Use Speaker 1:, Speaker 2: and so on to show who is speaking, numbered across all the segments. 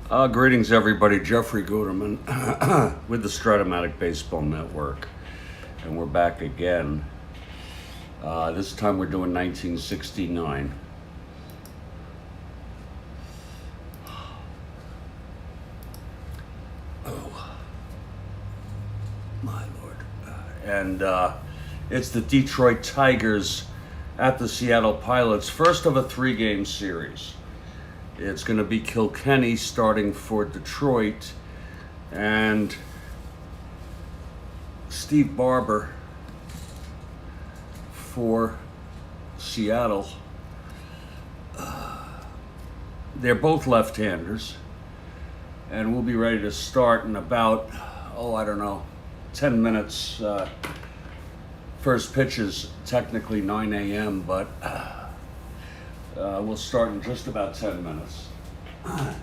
Speaker 1: Greetings, everybody. Jeffrey Guterman with the Strat-O-Matic Baseball Network. And we're back again. This time we're doing 1969. Oh, my Lord. And it's the Detroit Tigers at the Seattle Pilots, first of a 3-game series. It's going to be Kilkenny starting for Detroit, and Steve Barber for Seattle. They're both left-handers, and we'll be ready to start in about, 10 minutes. First pitch is technically 9 a.m., but we'll start in just about 10 minutes. Oh.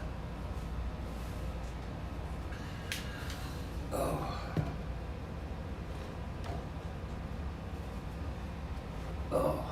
Speaker 1: Oh.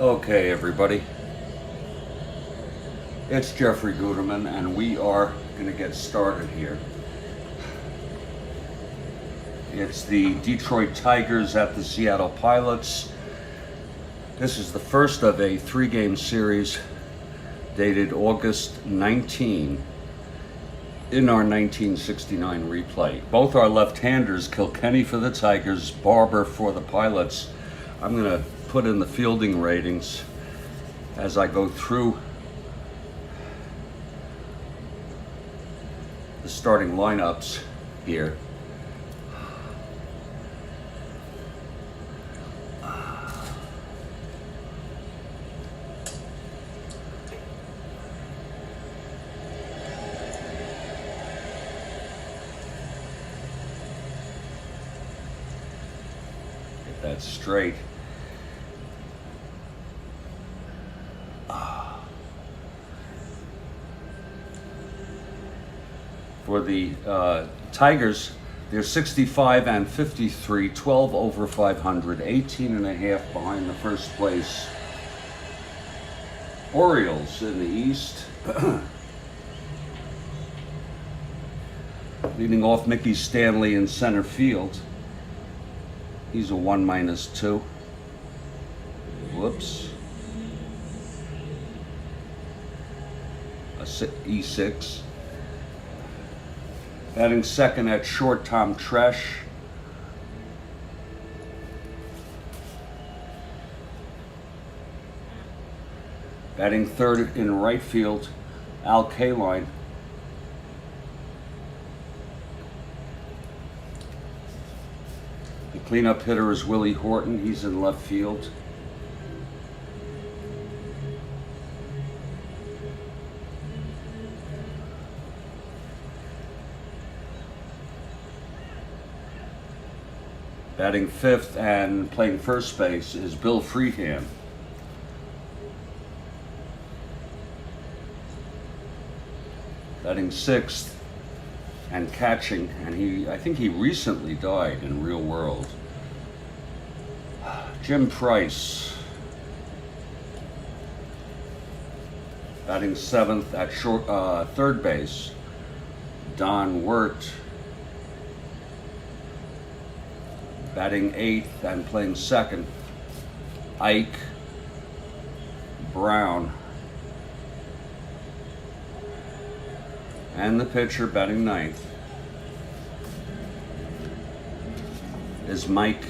Speaker 1: Okay, everybody. It's Jeffrey Guterman, and we are going to get started here. It's the Detroit Tigers at the Seattle Pilots. This is the first of a 3-game series dated August 19 in our 1969 replay. Both are left-handers, Kilkenny for the Tigers, Barber for the Pilots. I'm going to put in the fielding ratings as I go through the starting lineups here. Get that straight. For the Tigers, they're 65 and 53, 12 over 500, 18 and a half behind the first place Orioles in the East. Leading off, Mickey Stanley in center field. He's a 1-2. Whoops. A E6. Batting second at short, Tom Tresh. Batting third in right field, Al Kaline. The cleanup hitter is Willie Horton. He's in left field. Batting fifth and playing first base is Bill Freeham. Batting sixth and catching, and I think he recently died in real world, Jim Price. Batting seventh at third base, Don Wirt. Batting eighth and playing second, Ike Brown. And the pitcher batting ninth is Mike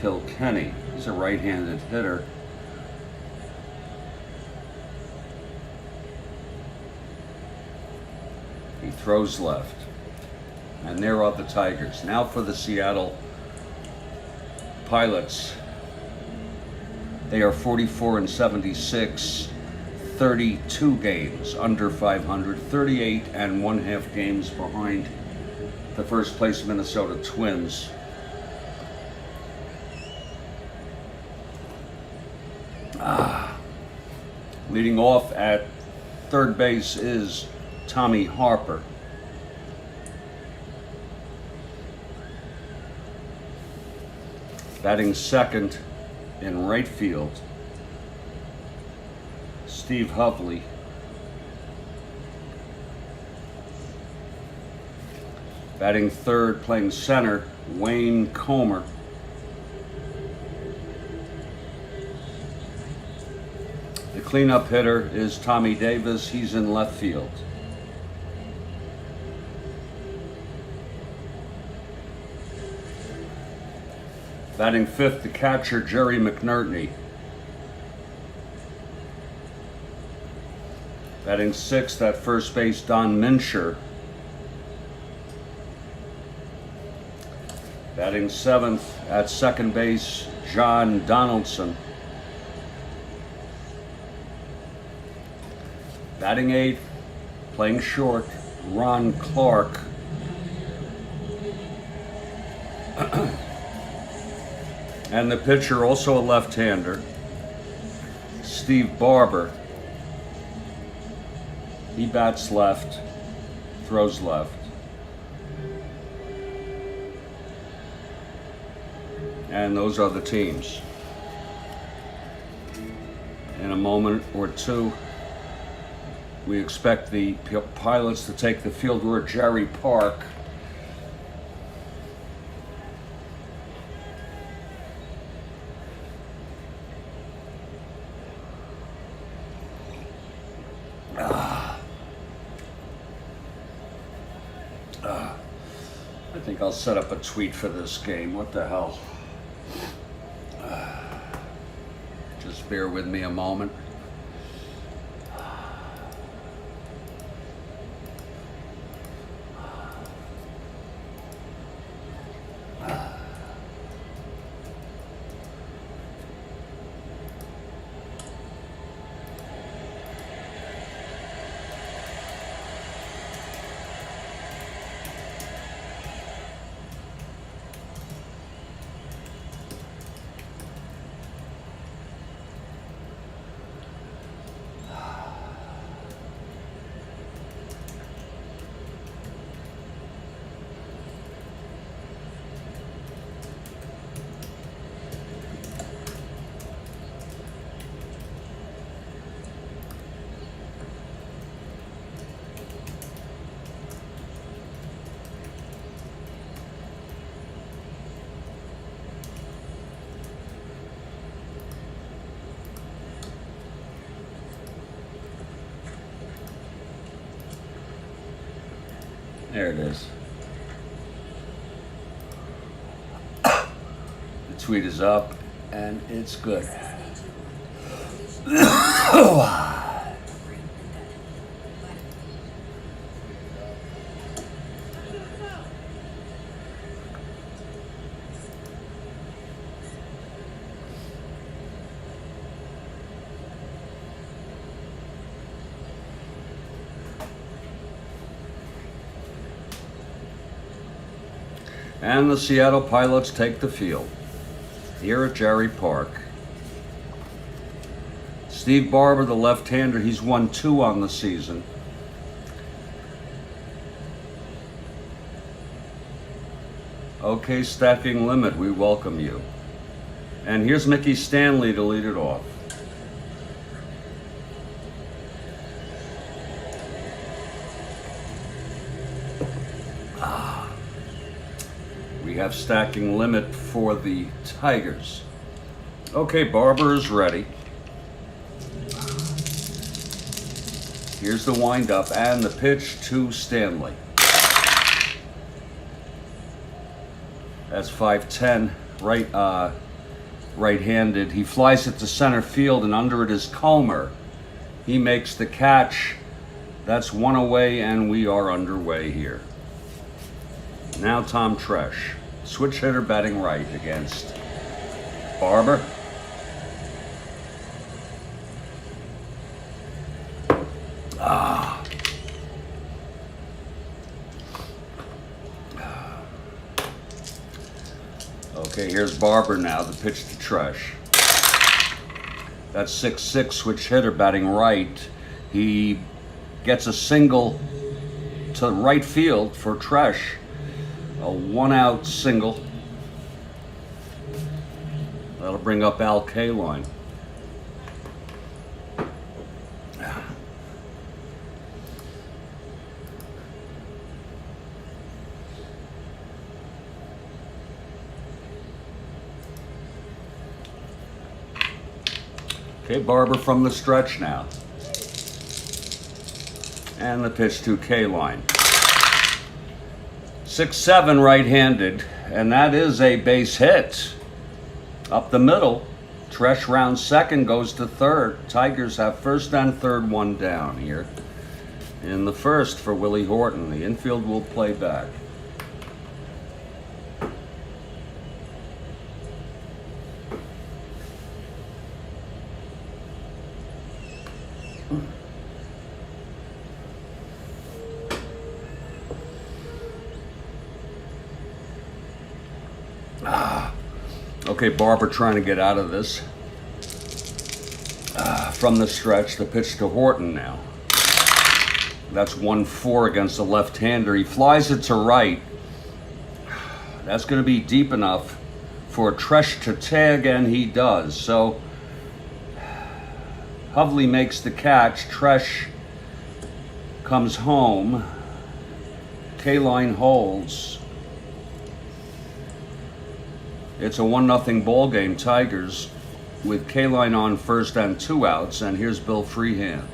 Speaker 1: Kilkenny. He's a right-handed hitter. He throws left. And there are the Tigers. Now for the Seattle Pilots. They are 44 and 76, 32 games under 500, 38 and 1/2 games behind the first place Minnesota Twins. Leading off at third base is Tommy Harper. Batting second in right field, Steve Hovley. Batting third, playing center, Wayne Comer. The cleanup hitter is Tommy Davis. He's in left field. Batting fifth, the catcher, Jerry McNerney. Batting sixth at first base, Don Mincher. Batting seventh at second base, John Donaldson. Batting eighth, playing short, Ron Clark. And the pitcher, also a left-hander, Steve Barber. He bats left, throws left. And those are the teams. in a moment or two. We expect the pilots to take the field. We're at Jerry Park. I think I'll set up a tweet for this game. What the hell? Just bear with me a moment. There it is. The tweet is up and it's good. And the Seattle Pilots take the field here at Jerry Park. Steve Barber, the left-hander, he's won 2 on the season. Okay, Stacking Limit, we welcome you. And here's Mickey Stanley to lead it off. We have Stacking Limit for the Tigers. Okay, Barber is ready. Here's the windup and the pitch to Stanley. That's 5'10", right-handed. He flies it to center field, and under it is Comer. He makes the catch. That's 1 away, and we are underway here. Now Tom Tresh, switch hitter batting right against Barber. Okay, here's Barber now, the pitch to Tresh. That's 6'6", switch hitter batting right. He gets a single to right field for Tresh. A 1-out single. That'll bring up Al Kaline. Okay, Barber from the stretch now. And the pitch to Kaline. 6'7", right-handed, and that is a base hit. Up the middle, Tresh rounds second, goes to third. Tigers have first and third, 1 down here in the first for Willie Horton. The infield will play back. Okay, Barber trying to get out of this. From the stretch, the pitch to Horton now. That's 1-4 against the left-hander. He flies it to right. That's going to be deep enough for Tresh to tag, and he does. So Hovley makes the catch. Tresh comes home. K-line holds. It's a 1-0 ball game, Tigers, with K-line on first and 2 outs. And here's Bill Freehand.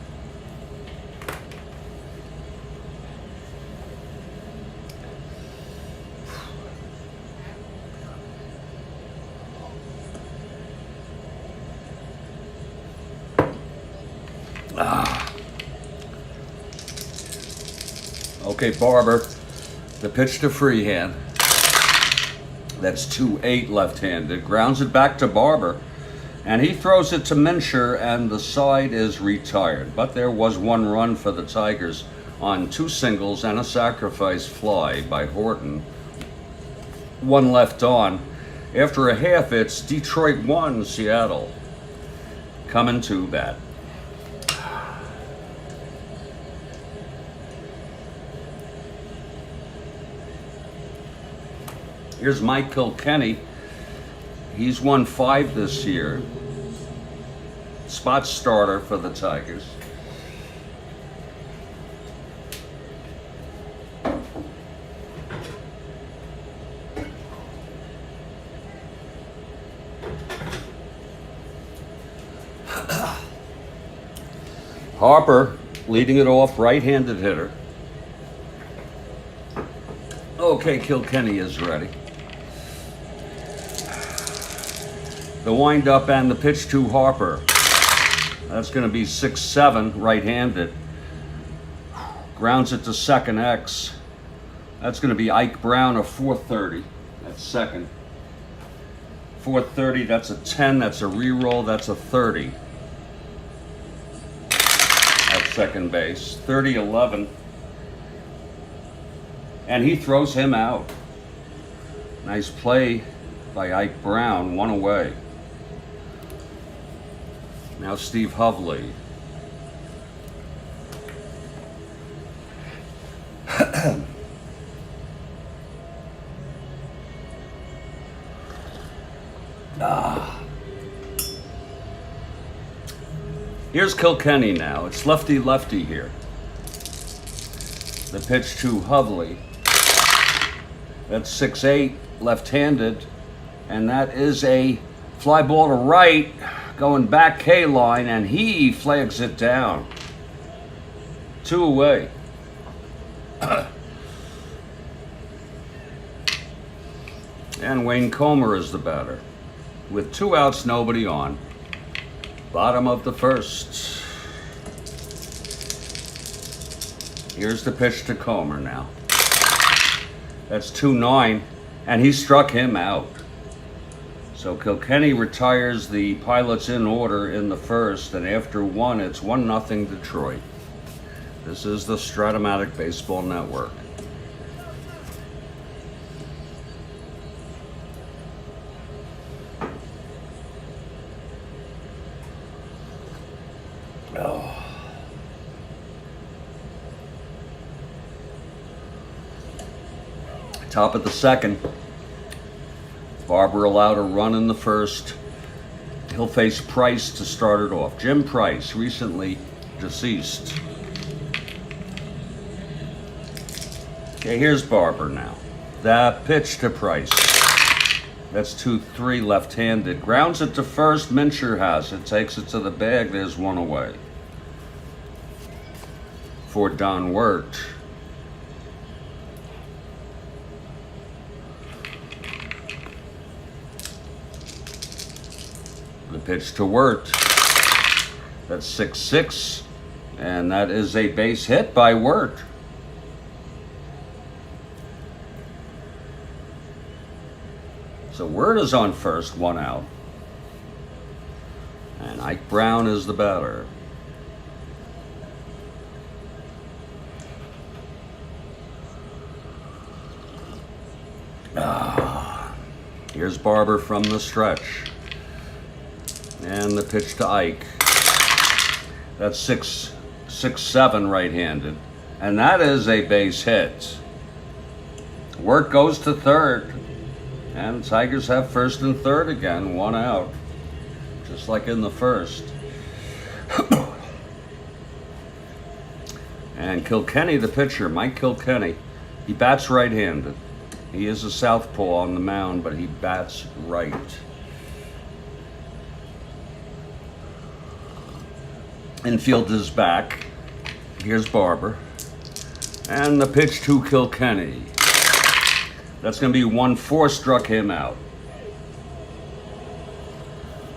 Speaker 1: Okay, Barber, the pitch to Freehand. That's 2-8 left-handed. Grounds it back to Barber, and he throws it to Mincher, and the side is retired. But there was 1 run for the Tigers on 2 singles and a sacrifice fly by Horton. 1 left on. After a half, it's Detroit 1, Seattle coming to bat. Here's Mike Kilkenny. He's won 5 this year. Spot starter for the Tigers. Harper leading it off, right-handed hitter. Okay, Kilkenny is ready. The windup and the pitch to Harper. That's going to be 6-7, right-handed. Grounds it to second X. That's going to be Ike Brown, a 430. That's second. 430, that's a 10. That's a re-roll. That's a 30. At second base. 30-11. And he throws him out. Nice play by Ike Brown, 1 away. Now Steve Hovley. Here's Kilkenny now. It's lefty-lefty here. The pitch to Hovley. That's 6-8, left-handed. And that is a fly ball to right, going back K-line, and he flags it down. 2 away. And Wayne Comer is the batter. With 2 outs, nobody on. Bottom of the first. Here's the pitch to Comer now. That's 2-9, and he struck him out. So Kilkenny retires the Pilots in order in the first, and after 1, it's 1-0 Detroit. This is the Strat-O-Matic Baseball Network. Oh. Top of the second. Barber allowed a run in the first. He'll face Price to start it off. Jim Price, recently deceased. Okay, here's Barber now. That pitch to Price. That's 2-3 left-handed. Grounds it to first. Mincher has it. Takes it to the bag. There's 1 away. For Don Wirt. The pitch to Wirt. That's 6-6. And that is a base hit by Wirt. So Wirt is on first, 1 out. And Ike Brown is the batter. Here's Barber from the stretch. And the pitch to Ike. That's 6-7 right-handed. And that is a base hit. Wirt goes to third. And Tigers have first and third again, 1 out. Just like in the first. And Kilkenny, the pitcher, Mike Kilkenny, he bats right-handed. He is a southpaw on the mound, but he bats right. Infield is back. Here's Barber. And the pitch to Kilkenny. That's going to be 1-4, struck him out.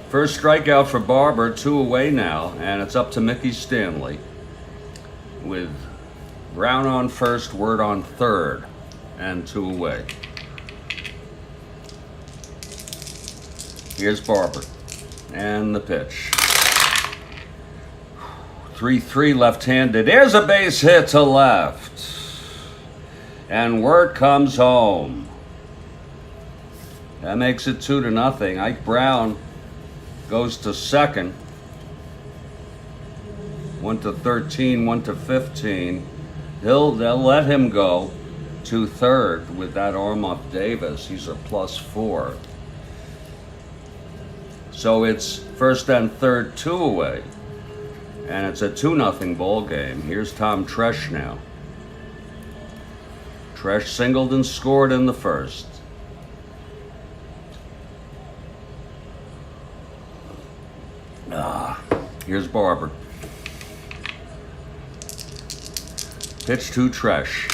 Speaker 1: First strikeout for Barber, 2 away now, and it's up to Mickey Stanley with Brown on first, Word on third, and 2 away. Here's Barber, and the pitch. 3-3 left-handed. There's a base hit to left, and Word comes home. That makes it 2-0. Ike Brown goes to second. 1-13, 1-15. They'll let him go to third with that arm off Davis. He's a +4. So it's first and third, 2 away. And it's a 2-0 ball game. Here's Tom Tresh now. Tresh singled and scored in the first. Here's Barber. Pitch to Tresh.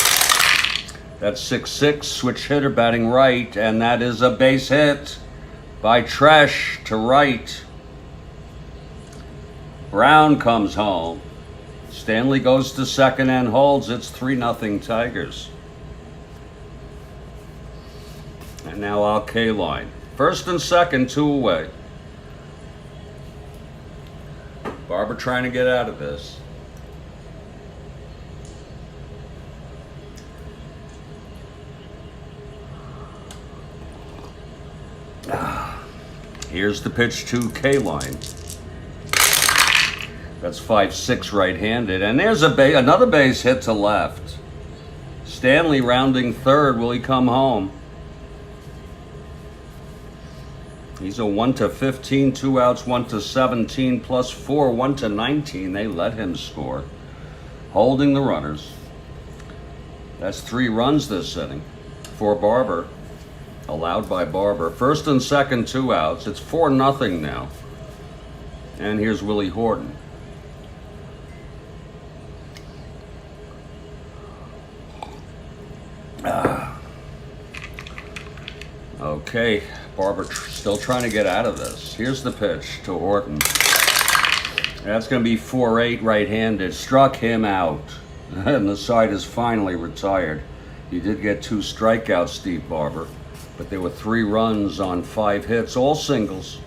Speaker 1: That's 6-6, switch hitter batting right, and that is a base hit by Tresh to right. Brown comes home. Stanley goes to second and holds. It's 3-0 Tigers. And now Al Kaline. First and second, 2 away. Barber trying to get out of this. Here's the pitch to Kaline. That's 5-6 right-handed. And there's another base hit to left. Stanley rounding third. Will he come home? He's a 1-15, 2 outs, 1-17, +4, 1-19. They let him score. Holding the runners. That's 3 runs this inning for Barber. Allowed by Barber. First and second, 2 outs. It's 4-0 now. And here's Willie Horton. Okay, Barber still trying to get out of this. Here's the pitch to Horton. That's going to be 4-8 right-handed. Struck him out. And the side is finally retired. He did get 2 strikeouts, Steve Barber. But there were 3 runs on 5 hits, all singles.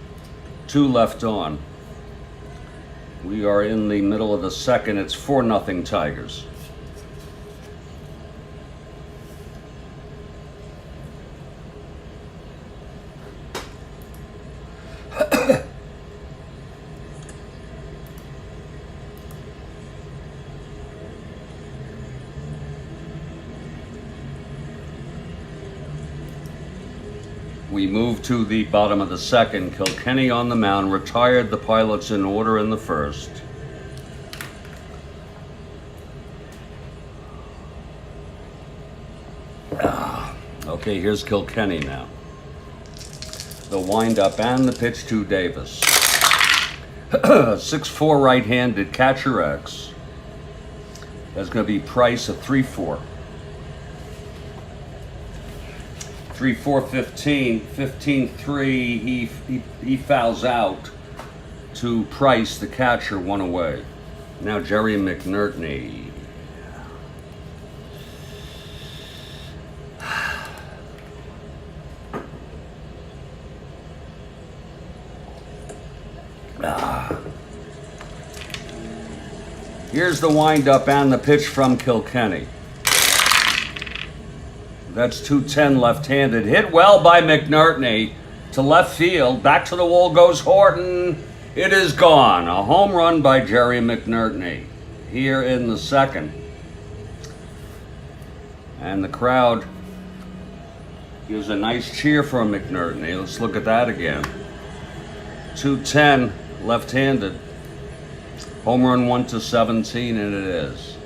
Speaker 1: 2 left on. We are in the middle of the second. It's 4-0 Tigers. We move to the bottom of the second. Kilkenny on the mound, retired the pilots in order in the first. Okay, here's Kilkenny now. The windup and the pitch to Davis. 6-4 right-handed, catcher X. That's going to be Price, a 3-4. 3-4, 15, 15-3, he fouls out to Price, the catcher, 1 away. Now Jerry McNerney. Here's the windup and the pitch from Kilkenny. That's 2-10 left-handed. Hit well by McNerney to left field. Back to the wall goes Horton. It is gone. A home run by Jerry McNerney here in the second. And the crowd gives a nice cheer for McNerney. Let's look at that again. 2-10 left-handed. Home run 1-17, and it is.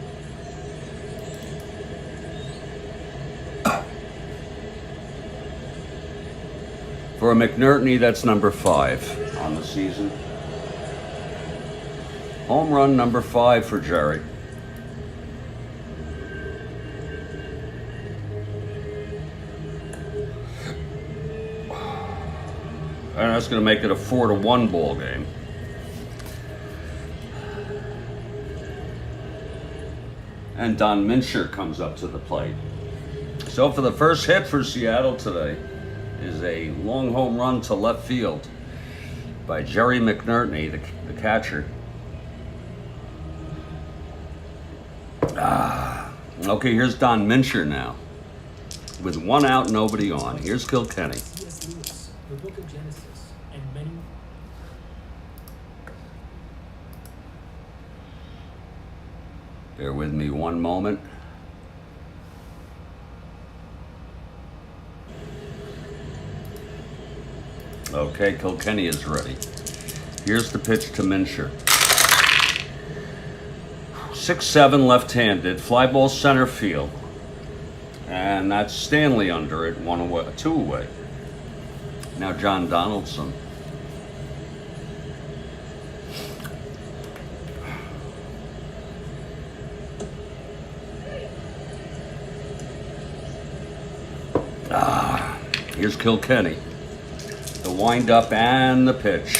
Speaker 1: For McNerney, that's number 5 on the season. Home run number 5 for Jerry. And that's going to make it a 4-1 ball game. And Don Mincher comes up to the plate. So for the first hit for Seattle today is a long home run to left field by Jerry McNerney, the catcher. Okay, here's Don Mincher now. With 1 out, nobody on. Here's Kilkenny.
Speaker 2: The Book of Genesis, and many.
Speaker 1: Bear with me one moment. Okay, Kilkenny is ready. Here's the pitch to Mincher. 6-7 left-handed, fly ball center field. And that's Stanley under it, 1 away, 2 away. Now John Donaldson. Here's Kilkenny. The wind-up and the pitch.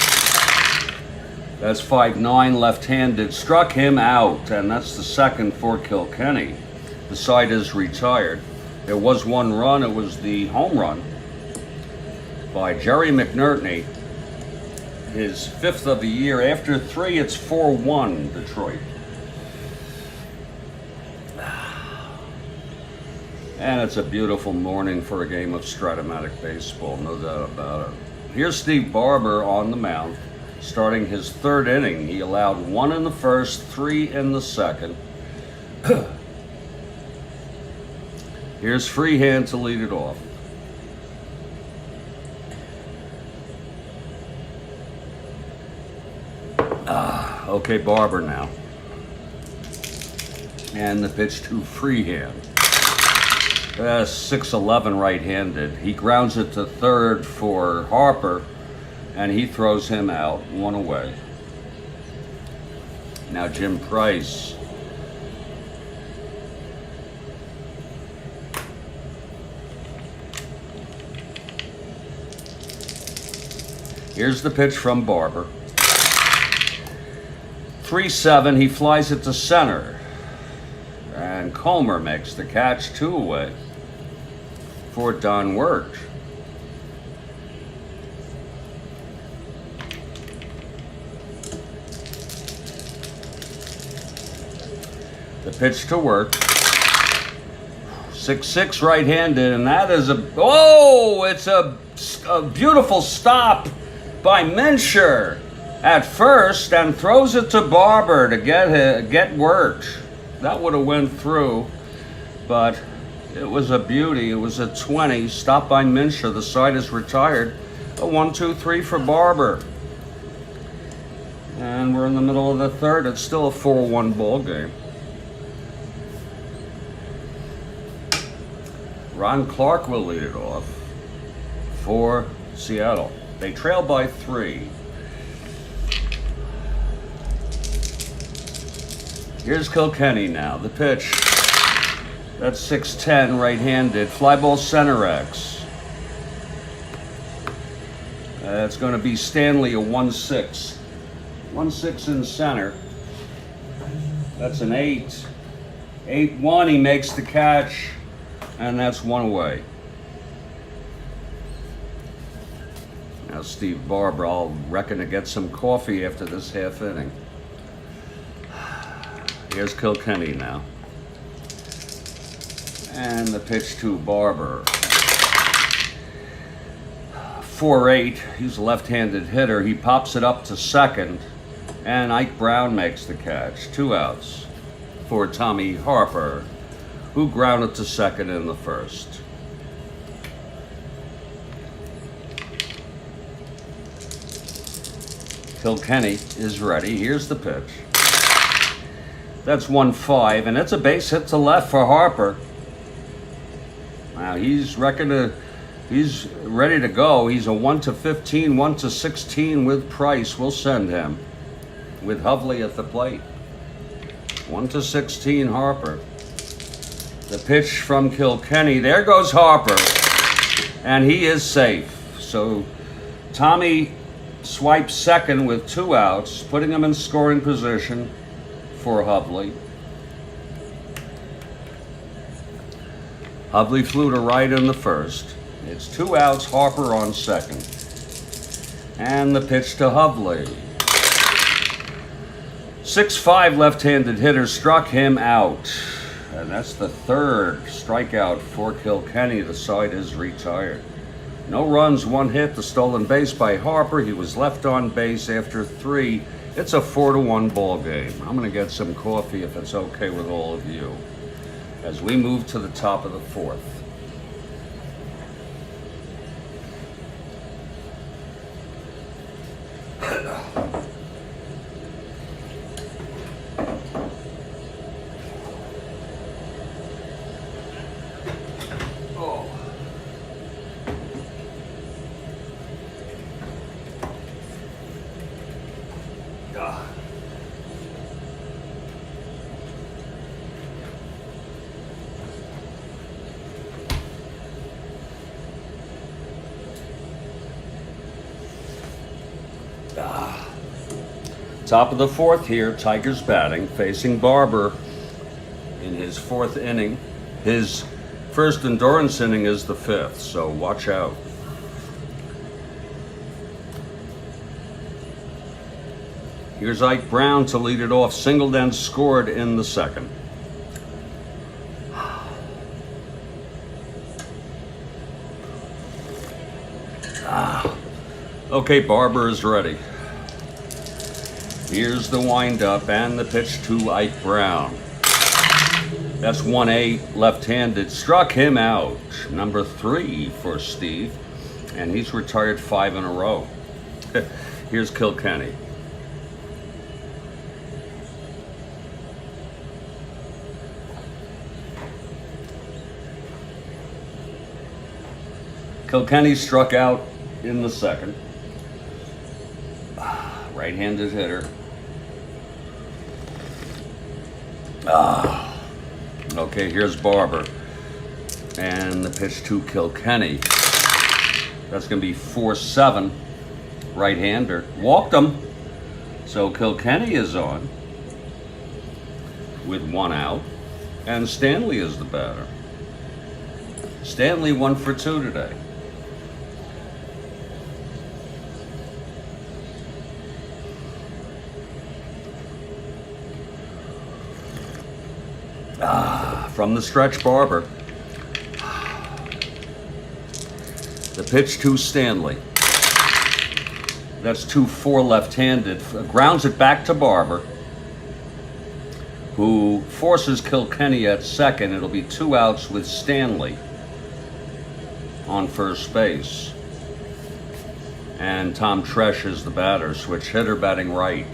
Speaker 1: That's 5-9 left-handed. Struck him out, and that's the second for Kilkenny. The side is retired. There was 1 run. It was the home run by Jerry McNerney. His 5th of the year. After 3, it's 4-1 Detroit. And it's a beautiful morning for a game of Strat-O-Matic baseball, no doubt about it. Here's Steve Barber on the mound, starting his 3rd inning. He allowed 1 in the first, 3 in the second. Here's Freehand to lead it off. Okay, Barber now. And the pitch to Freehand. 6-11 right-handed. He grounds it to third for Harper, and he throws him out, 1 away. Now Jim Price. Here's the pitch from Barber. 3-7, he flies it to center. And Comer makes the catch, 2 away for Don Wirtz. The pitch to Wirtz. 6-6 right-handed, and that is it's a beautiful stop by Mincher at first, and throws it to Barber to get Wirtz. That would have went through, but it was a beauty. It was a 20, stopped by Mincher. The side is retired. A 1-2-3 for Barber. And we're in the middle of the 3rd. It's still a 4-1 ball game. Ron Clark will lead it off for Seattle. They trail by 3. Here's Kilkenny now. The pitch. That's 6-10 right-handed. Fly ball center X. It's going to be Stanley, a 1-6. 1-6 in center. That's an 8. 8-1. He makes the catch, and that's 1 away. Now Steve Barber, I'll reckon to get some coffee after this half inning. Here's Kilkenny now. And the pitch to Barber. 4-8, he's a left-handed hitter. He pops it up to second, and Ike Brown makes the catch. 2 outs for Tommy Harper, who grounded to second in the first. Kilkenny is ready. Here's the pitch. That's 1-5, and it's a base hit to left for Harper. Now he's ready to go. He's a 1-15, 1-16 with Price. We'll send him with Hovley at the plate. 1-16 Harper. The pitch from Kilkenny. There goes Harper, and he is safe. So Tommy swipes second with 2 outs, putting him in scoring position for Hovley. Hovley flew to right in the first. It's 2 outs, Harper on second. And the pitch to Hovley. 6'5" left-handed hitter struck him out. And that's the 3rd strikeout for Kilkenny. The side is retired. No runs, 1 hit, the stolen base by Harper. He was left on base after 3. It's a 4-1 ball game. I'm going to get some coffee if it's okay with all of you as we move to the top of the 4th. Top of the 4th here, Tigers batting, facing Barber in his 4th inning. His first endurance inning is the 5th, so watch out. Here's Ike Brown to lead it off, singled and scored in the 2nd. Okay, Barber is ready. Here's the windup and the pitch to Ike Brown. That's 1-8 left-handed. Struck him out. Number 3 for Steve. And he's retired 5 in a row. Here's Kilkenny. Kilkenny struck out in the 2nd. Right-handed hitter. Okay, here's Barber. And the pitch to Kilkenny. That's going to be 4-7. Right-hander. Walked him. So Kilkenny is on with 1 out. And Stanley is the batter. Stanley 1 for 2 today. From the stretch, Barber. The pitch to Stanley. That's 2-4 left-handed. Grounds it back to Barber, who forces Kilkenny at second. It'll be 2 outs with Stanley on first base. And Tom Tresh is the batter. Switch hitter batting right.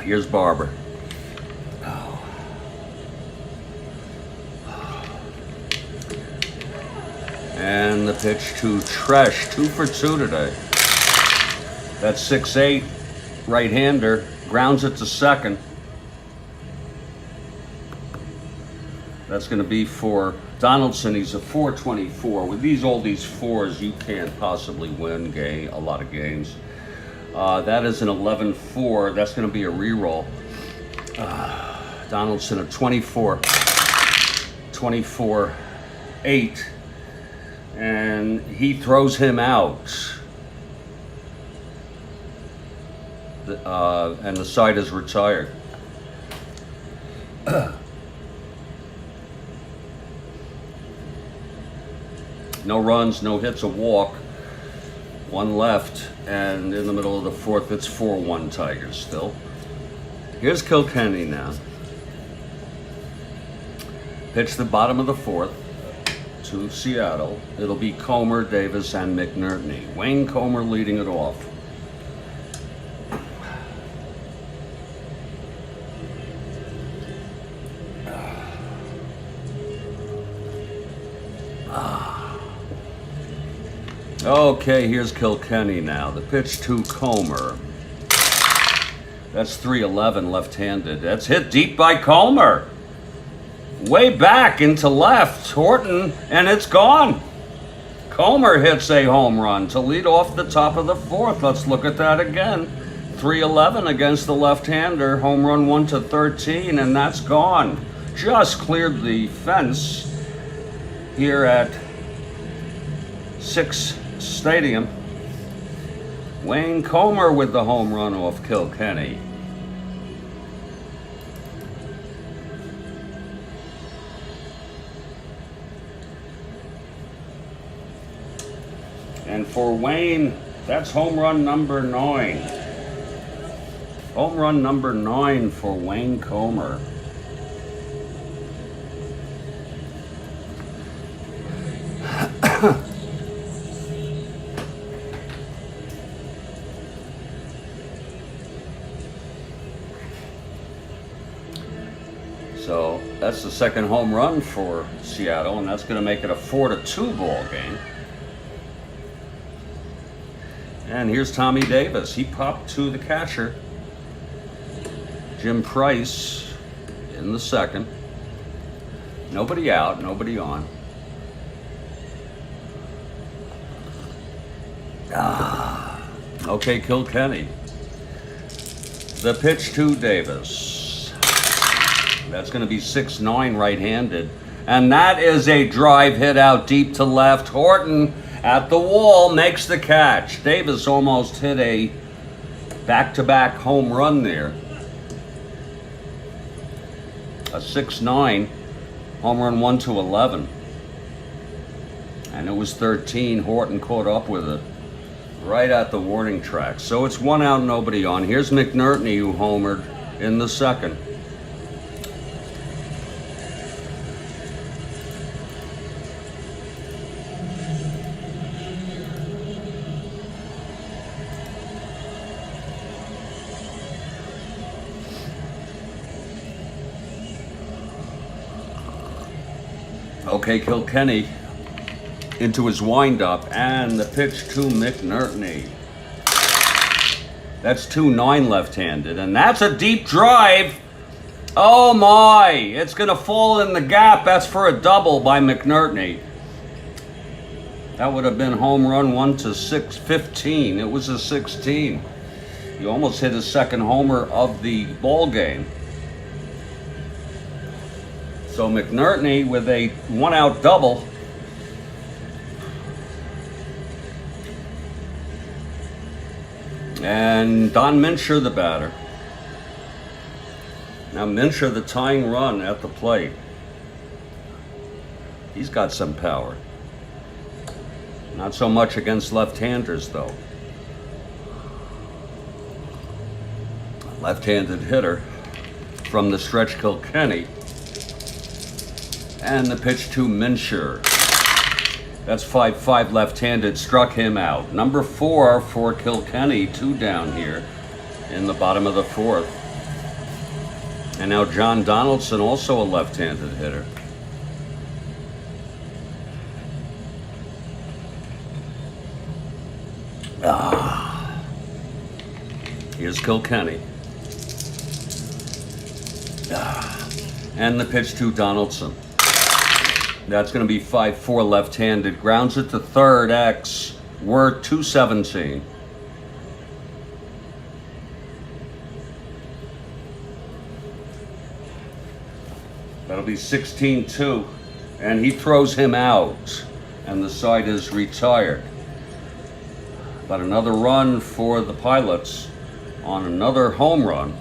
Speaker 1: Here's Barber. And the pitch to Tresh, 2 for 2 today. That's 6-8, right-hander, grounds it to second. That's going to be for Donaldson. He's a 424. With all these 4s, you can't possibly win a lot of games. That is an 11-4. That's going to be a reroll. Donaldson a 24-8. And he throws him out. And the side is retired. No runs, no hits, a walk. 1 left, and in the middle of the 4th, it's 4-1 Tigers still. Here's Kilkenny now. Pitch the bottom of the 4th to Seattle. It'll be Comer, Davis, and McNerney. Wayne Comer leading it off. Okay, here's Kilkenny now. The pitch to Comer. That's 311 left-handed. That's hit deep by Comer. Way back into left, Horton, and it's gone. Comer hits a home run to lead off the top of the fourth. Let's look at that again. 311 against the left-hander. Home run 1-13, and that's gone. Just cleared the fence here at 6 Stadium. Wayne Comer with the home run off Kilkenny. And for Wayne, that's home run number 9. Home run number 9 for Wayne Comer. So that's the second home run for Seattle, and that's going to make it a 4-2 ball game. And here's Tommy Davis. He popped to the catcher. Jim Price in the second. Nobody out, nobody on. Okay, Kilkenny. The pitch to Davis. That's going to be 6-9 right-handed. And that is a drive hit out deep to left. Horton at the wall makes the catch. Davis almost hit a back-to-back home run there. A 6-9 home run 1-11. And it was 13. Horton caught up with it right at the warning track. So it's 1 out, nobody on. Here's McNerney, who homered in the second. Okay, Kilkenny into his windup, and the pitch to McNerney. That's 2-9 left-handed, and that's a deep drive. Oh my, it's gonna fall in the gap. That's for a double by McNerney. That would have been home run 1-15. It was a 16. He almost hit his second homer of the ball game. So McNerney with a 1-out double. And Don Mincher, the batter. Now Mincher, the tying run at the plate. He's got some power. Not so much against left-handers, though. Left-handed hitter from the stretch, Kilkenny. And the pitch to Mincher. That's 5-5 left-handed, struck him out. Number 4 for Kilkenny, 2 down here in the bottom of the fourth. And now John Donaldson, also a left-handed hitter. Here's Kilkenny. And the pitch to Donaldson. That's going to be 5-4 left-handed. Grounds it to third. X. We're 217. That'll be 16-2. And he throws him out. And the side is retired. But another run for the Pilots on another home run.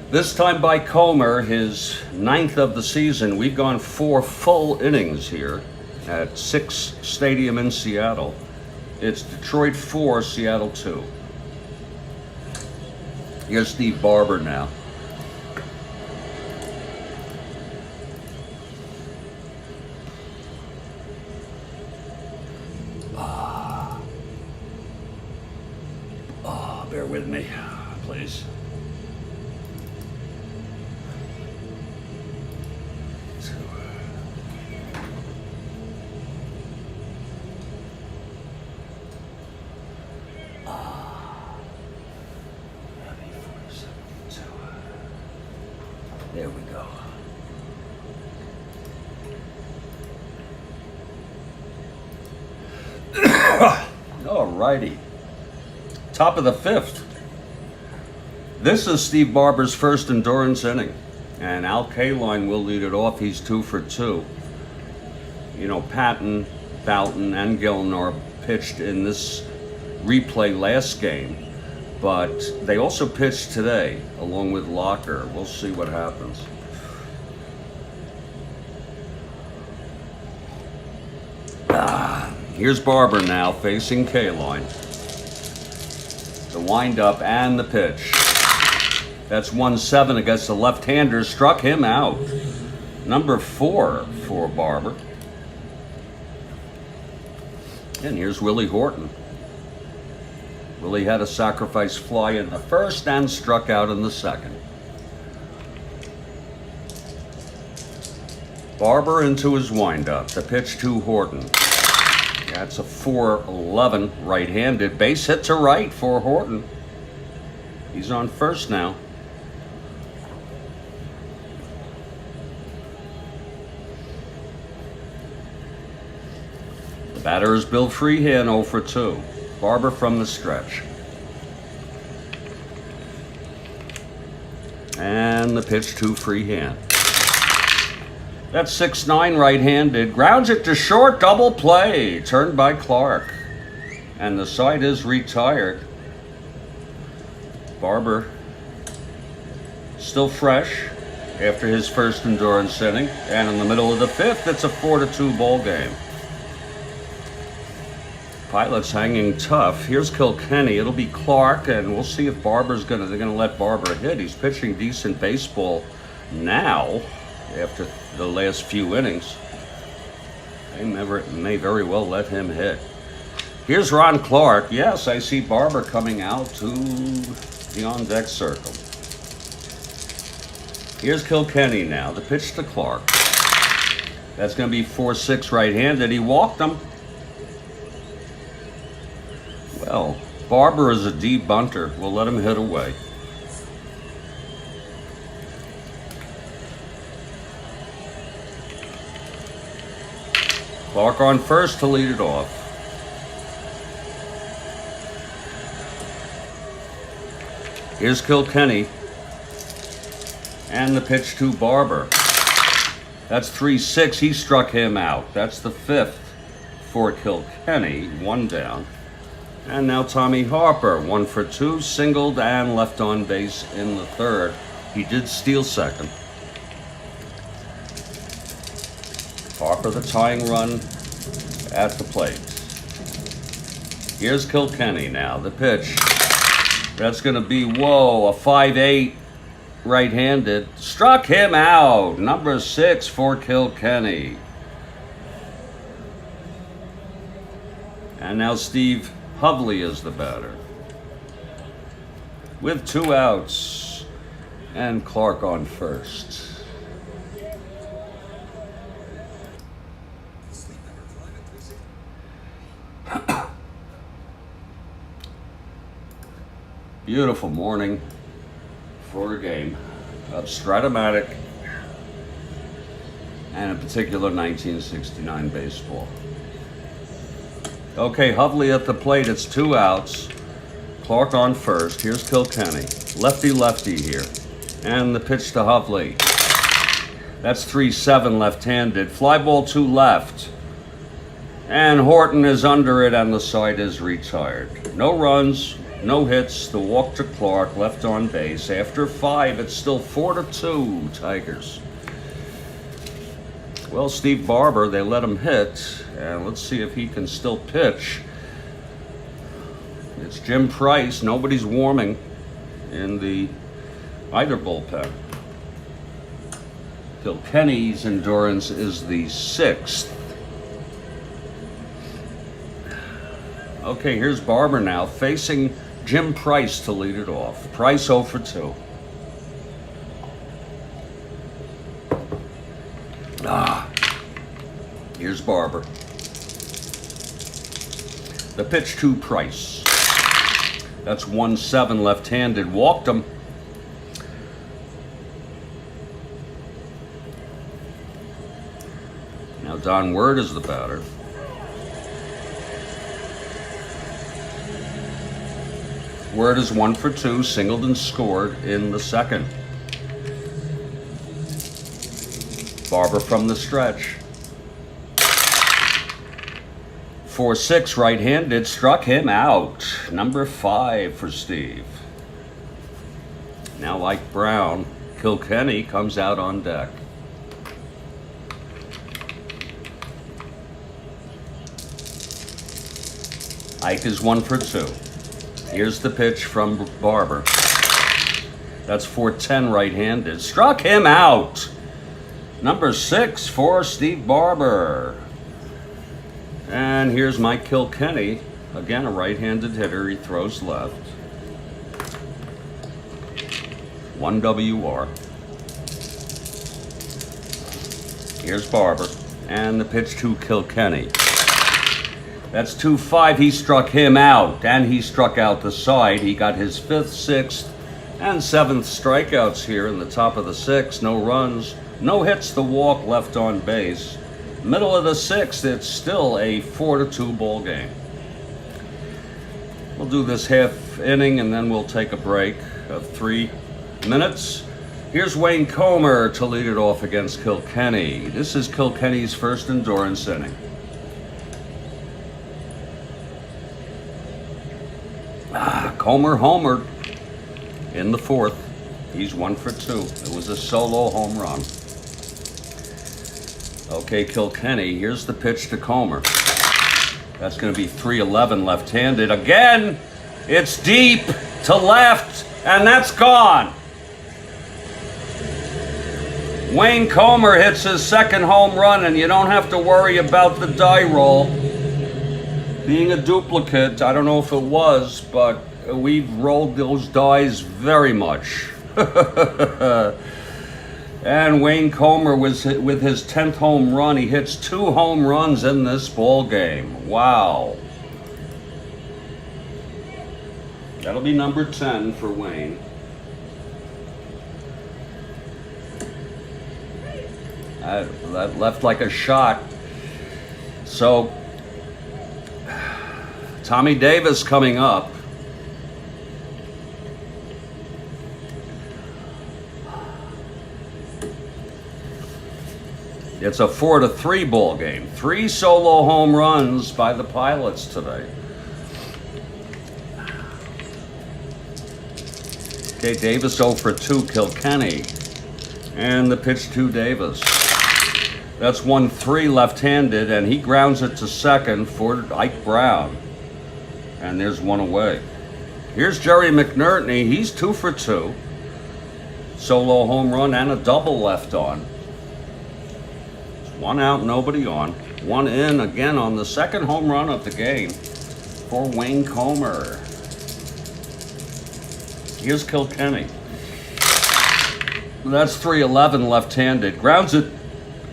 Speaker 1: This time by Comer, his 9th of the season. We've gone 4 full innings here at 6 Stadium in Seattle. It's Detroit 4, Seattle 2. Here's Steve Barber now. There we go. All righty. Top of the fifth. This is Steve Barber's first endurance inning. And Al Kaline will lead it off. He's 2 for 2. You know, Patton, Boughton, and Gilnor pitched in this replay last game. But they also pitched today, along with Locker. We'll see what happens. Here's Barber now facing Kaline. The windup and the pitch. That's 1-7 against the left-hander. Struck him out. Number 4 for Barber. And here's Willie Horton. Willie had a sacrifice fly in the first and struck out in the second. Barber into his windup. The pitch to Horton. That's a 4-11 right-handed. Base hit to right for Horton. He's on first now. The batter is Bill Freehan, 0 for 2. Barber from the stretch. And the pitch to Freehan. That's 6-9 right-handed. Grounds it to short. Double play. Turned by Clark. And the side is retired. Barber still fresh after his first endurance inning. And in the middle of the fifth, it's a 4-2 ball game. Pilots hanging tough. Here's Kilkenny. It'll be Clark, and we'll see if they're gonna let Barber hit. He's pitching decent baseball now after the last few innings. They may very well let him hit. Here's Ron Clark. Yes, I see Barber coming out to the on-deck circle. Here's Kilkenny now. The pitch to Clark. That's going to be 4-6 right-handed. He walked him. Well, Barber is a deep bunter. We'll let him hit away. Clark on first to lead it off. Here's Kilkenny. And the pitch to Barber. That's 3-6. He struck him out. That's the fifth for Kilkenny. 1 down. And now Tommy Harper. 1 for 2. Singled and left on base in the third. He did steal second. Harper the tying run at the plate. Here's Kilkenny now. The pitch. That's going to be, whoa, a 5-8 right-handed. Struck him out. Number 6 for Kilkenny. And now Steve Hovley is the batter. With 2 outs. And Clark on first. Beautiful morning for a game of Strat-O-Matic and in particular 1969 baseball. Okay, Hovley at the plate. It's 2 outs. Clark on first. Here's Kilkenny. Lefty here. And the pitch to Hovley. That's 3-7 left-handed. Fly ball to left. And Horton is under it and the side is retired. No runs. No hits, the walk to Clark, left on base. After 5, it's still 4-2 Tigers. Well, Steve Barber, they let him hit, and let's see if he can still pitch. It's Jim Price. Nobody's warming in either bullpen. Kilkenny's endurance is the 6th. Okay, here's Barber now facing Jim Price to lead it off. Price 0 for 2. Here's Barber. The pitch to Price. That's 1-7 left-handed. Walked him. Now Don Word is the batter. Word is 1 for 2, singled and scored in the second. Barber from the stretch. 4-6 right-handed, struck him out. Number 5 for Steve. Now like Brown, Kilkenny comes out on deck. Ike is 1 for 2. Here's the pitch from Barber. That's 4-10 right-handed. Struck him out. Number 6 for Steve Barber. And here's Mike Kilkenny. Again, a right-handed hitter. He throws left. 1 WR. Here's Barber. And the pitch to Kilkenny. That's 2-5. He struck him out, and he struck out the side. He got his 5th, 6th, and 7th strikeouts here in the top of the 6th. No runs, no hits, the walk, left on base. Middle of the 6th, it's still a 4-2 ball game. We'll do this half inning, and then we'll take a break of 3 minutes. Here's Wayne Comer to lead it off against Kilkenny. This is Kilkenny's first endurance inning. Comer homered in the 4th. He's 1 for 2. It was a solo home run. Okay, Kilkenny, here's the pitch to Comer. That's going to be 3-11 left-handed. Again, it's deep to left, and that's gone. Wayne Comer hits his 2nd home run, and you don't have to worry about the die roll being a duplicate. I don't know if it was, but we've rolled those dies very much. And Wayne Comer was with his 10th home run. He hits 2 home runs in this ball game. Wow. That'll be number 10 for Wayne. That left like a shot. So Tommy Davis coming up. It's a 4-3 ball game. 3 solo home runs by the Pilots today. Okay, Davis 0 for 2, Kilkenny. And the pitch to Davis. That's 1-3 left-handed, and he grounds it to second for Ike Brown. And there's 1 away. Here's Jerry McNerney. He's 2 for 2. Solo home run and a double left on. 1 out, nobody on. 1 in again on the 2nd home run of the game for Wayne Comer. Here's Kilkenny. That's 3-11 left-handed. Grounds it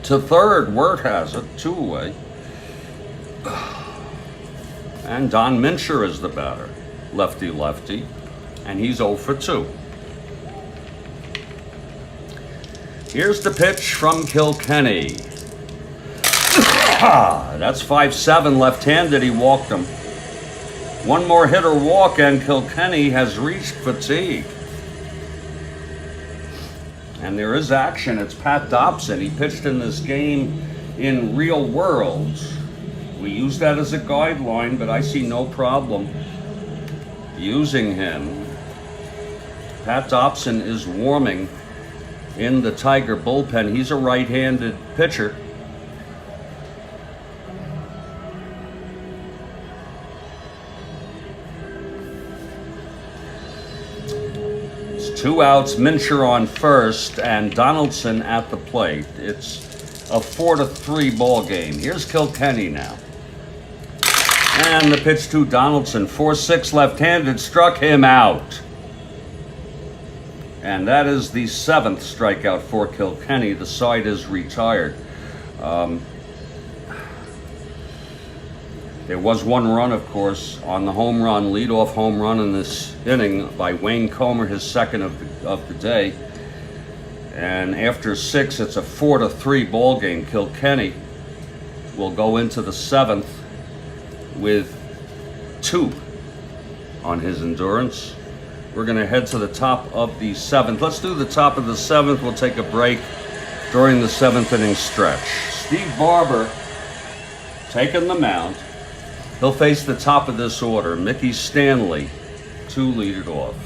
Speaker 1: to 3rd. Word has it. 2 away. And Don Mincher is the batter. Lefty-lefty. And he's 0 for 2. Here's the pitch from Kilkenny. That's 5-7 left-handed. He walked him. 1 more hit or walk, and Kilkenny has reached fatigue. And there is action. It's Pat Dobson. He pitched in this game in real world. We use that as a guideline, but I see no problem using him. Pat Dobson is warming in the Tiger bullpen. He's a right-handed pitcher. It's 2 outs, Mincher on first, and Donaldson at the plate. It's a 4-3 ball game. Here's Kilkenny now. And the pitch to Donaldson, 4-6 left-handed, struck him out. And that is the 7th strikeout for Kilkenny. The side is retired. There was 1 run, of course, on the home run, leadoff home run in this inning by Wayne Comer, his 2nd of the day. And after 6, it's a 4-3 ball game. Kilkenny will go into the 7th with 2 on his endurance. We're going to head to the top of the 7th. Let's do the top of the 7th. We'll take a break during the 7th inning stretch. Steve Barber taking the mound. He'll face the top of this order. Mickey Stanley, 2 lead it off.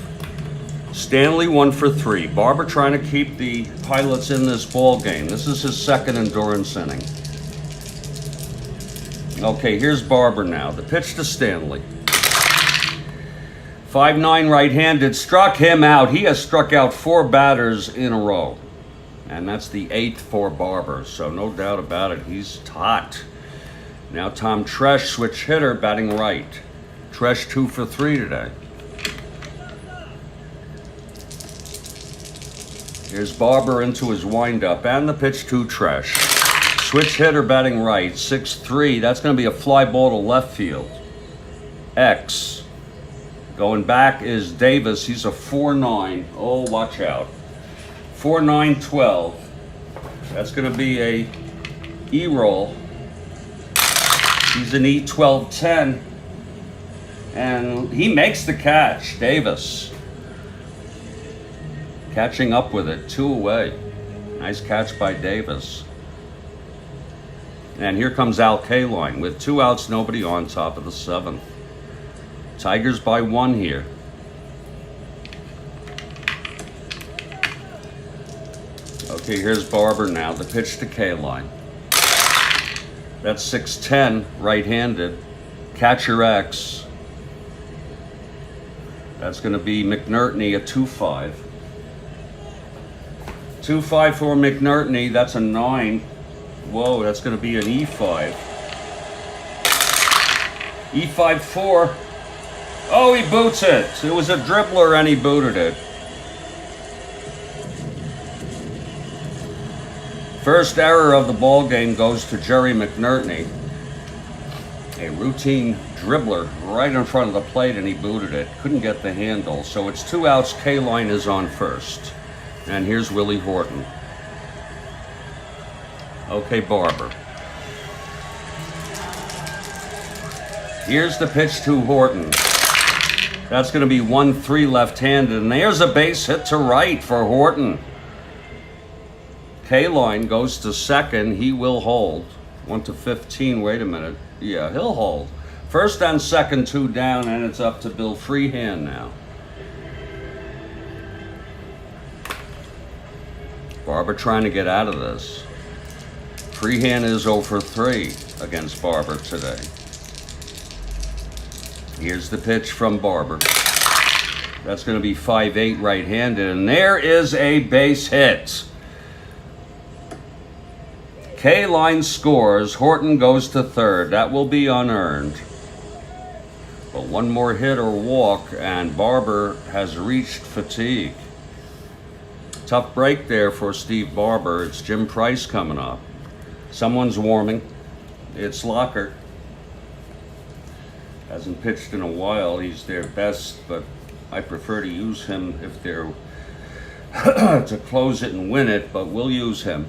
Speaker 1: Stanley 1 for 3. Barber trying to keep the Pilots in this ball game. This is his 2nd endurance inning. Okay, here's Barber now. The pitch to Stanley. 5'9" right-handed, struck him out. He has struck out 4 batters in a row. And that's the 8th for Barber, so no doubt about it, he's hot. Now Tom Tresh, switch hitter, batting right. Tresh 2 for 3 today. Here's Barber into his windup, and the pitch to Tresh. Switch hitter, batting right, 6-3. That's going to be a fly ball to left field. X. Going back is Davis. He's a 4-9. Oh, watch out. 4-9-12. That's going to be a E-roll. He's an E-12-10. And he makes the catch, Davis. Catching up with it, 2 away. Nice catch by Davis. And here comes Al Kaline with 2 outs, nobody on, top of the 7th. Tigers by 1 here. Okay, here's Barber now. The pitch to Kaline. That's 6'10", right-handed. Catcher X. That's going to be McNertney, a 2-5. 2-5 for McNertney. That's a 9. Whoa, that's going to be an E5. E5-4. Oh, he boots it. It was a dribbler and he booted it. First error of the ball game goes to Jerry McNertney. A routine dribbler right in front of the plate and he booted it. Couldn't get the handle. So it's 2 outs. Kaline is on first. And here's Willie Horton. Okay, Barber. Here's the pitch to Horton. That's going to be 1-3 left-handed. And there's a base hit to right for Horton. Kaline goes to second. He will hold. 1-15. Wait a minute. Yeah, he'll hold. First and second, 2 down, and it's up to Bill Freehand now. Barber trying to get out of this. Freehand is 0 for 3 against Barber today. Here's the pitch from Barber. That's going to be 5'8" right-handed, and there is a base hit. Kaline scores. Horton goes to third. That will be unearned. But 1 more hit or walk, and Barber has reached fatigue. Tough break there for Steve Barber. It's Jim Price coming up. Someone's warming. It's Lockhart. Hasn't pitched in a while. He's their best, but I prefer to use him if they're to close it and win it, but we'll use him.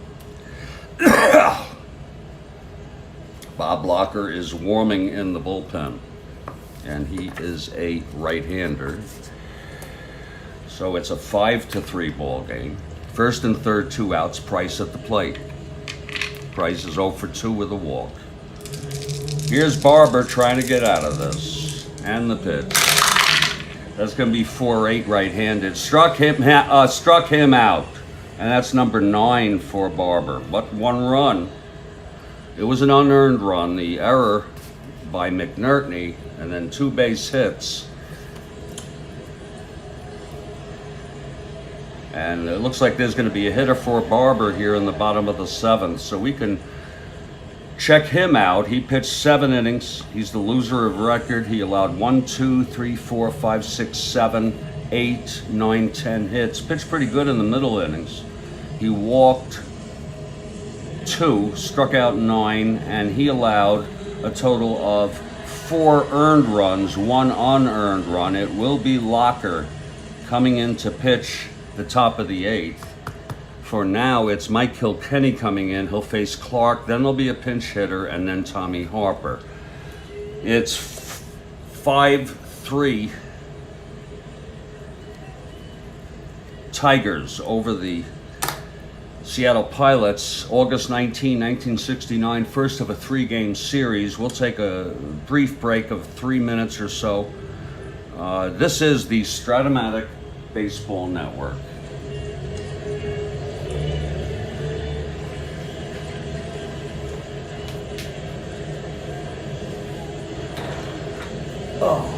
Speaker 1: Bob Locker is warming in the bullpen, and he is a right-hander. So it's a 5-3 ball game. First and third, 2 outs. Price at the plate. Price is 0 for 2 with a walk. Here's Barber trying to get out of this. And the pitch. That's going to be 4-8 right-handed. Struck him out. And that's number 9 for Barber. But 1 run. It was an unearned run. The error by McNertney, and then 2 base hits. And it looks like there's going to be a hitter for Barber here in the bottom of the 7th. So we can check him out. He pitched 7 innings. He's the loser of record. He allowed 1, 2, 3, 4, 5, 6, 7, 8, 9, 10 hits. Pitched pretty good in the middle innings. He walked 2, struck out 9, and he allowed a total of 4 earned runs, 1 unearned run. It will be Locker coming in to pitch the top of the 8th For now, it's Mike Kilkenny coming in. He'll face Clark, then there'll be a pinch hitter, and then Tommy Harper. It's 5-3 Tigers over the Seattle Pilots, August 19, 1969, first of a 3-game series. We'll take a brief break of 3 minutes or so. This is the Strat-O-Matic Baseball Network. Oh.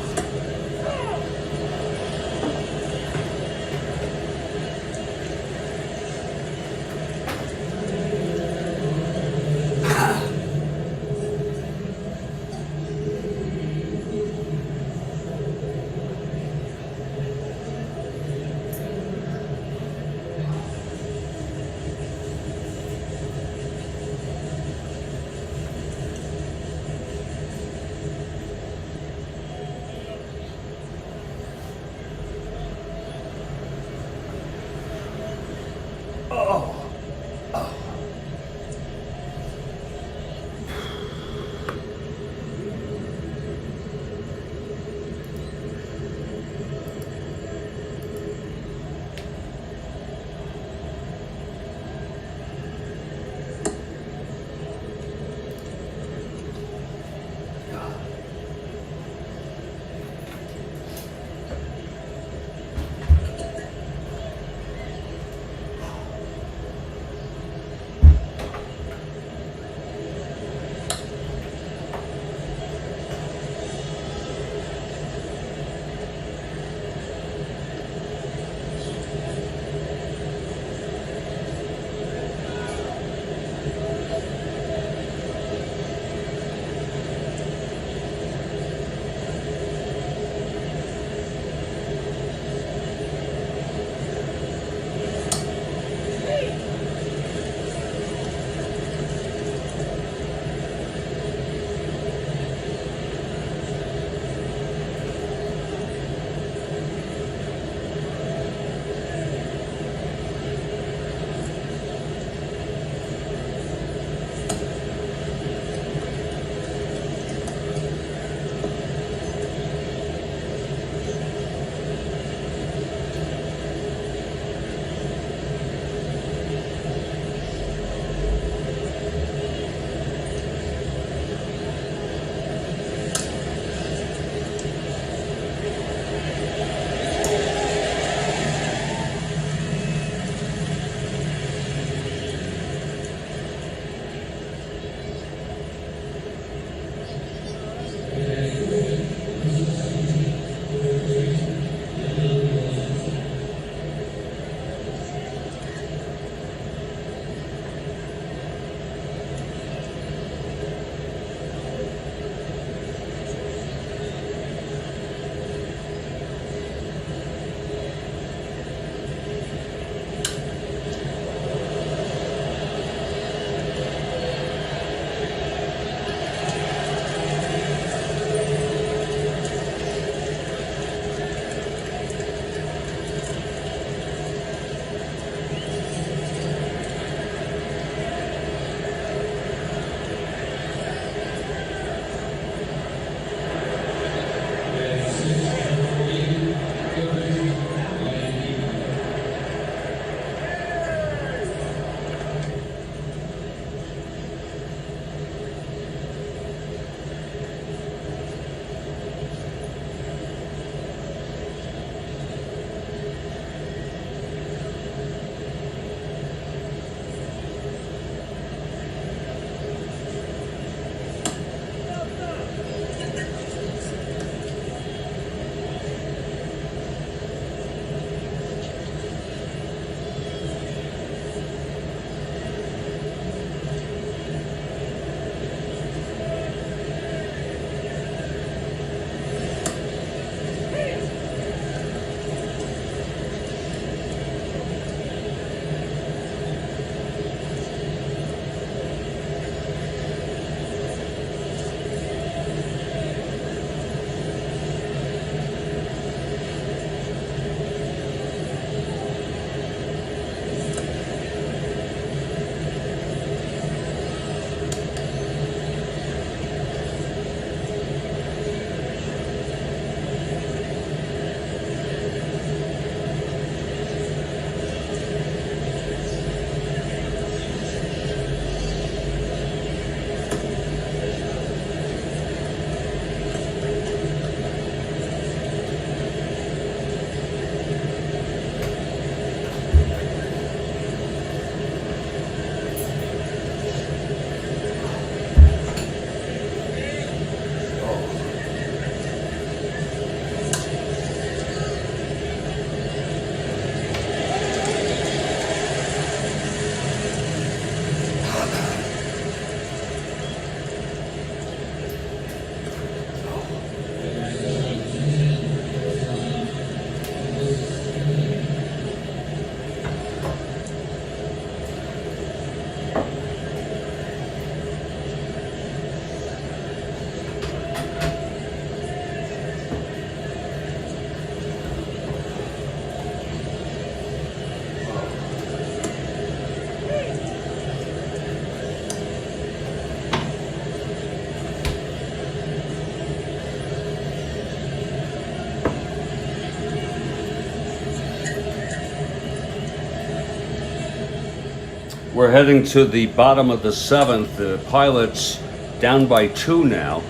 Speaker 1: We're heading to the bottom of the seventh. The Pilots down by 2 now.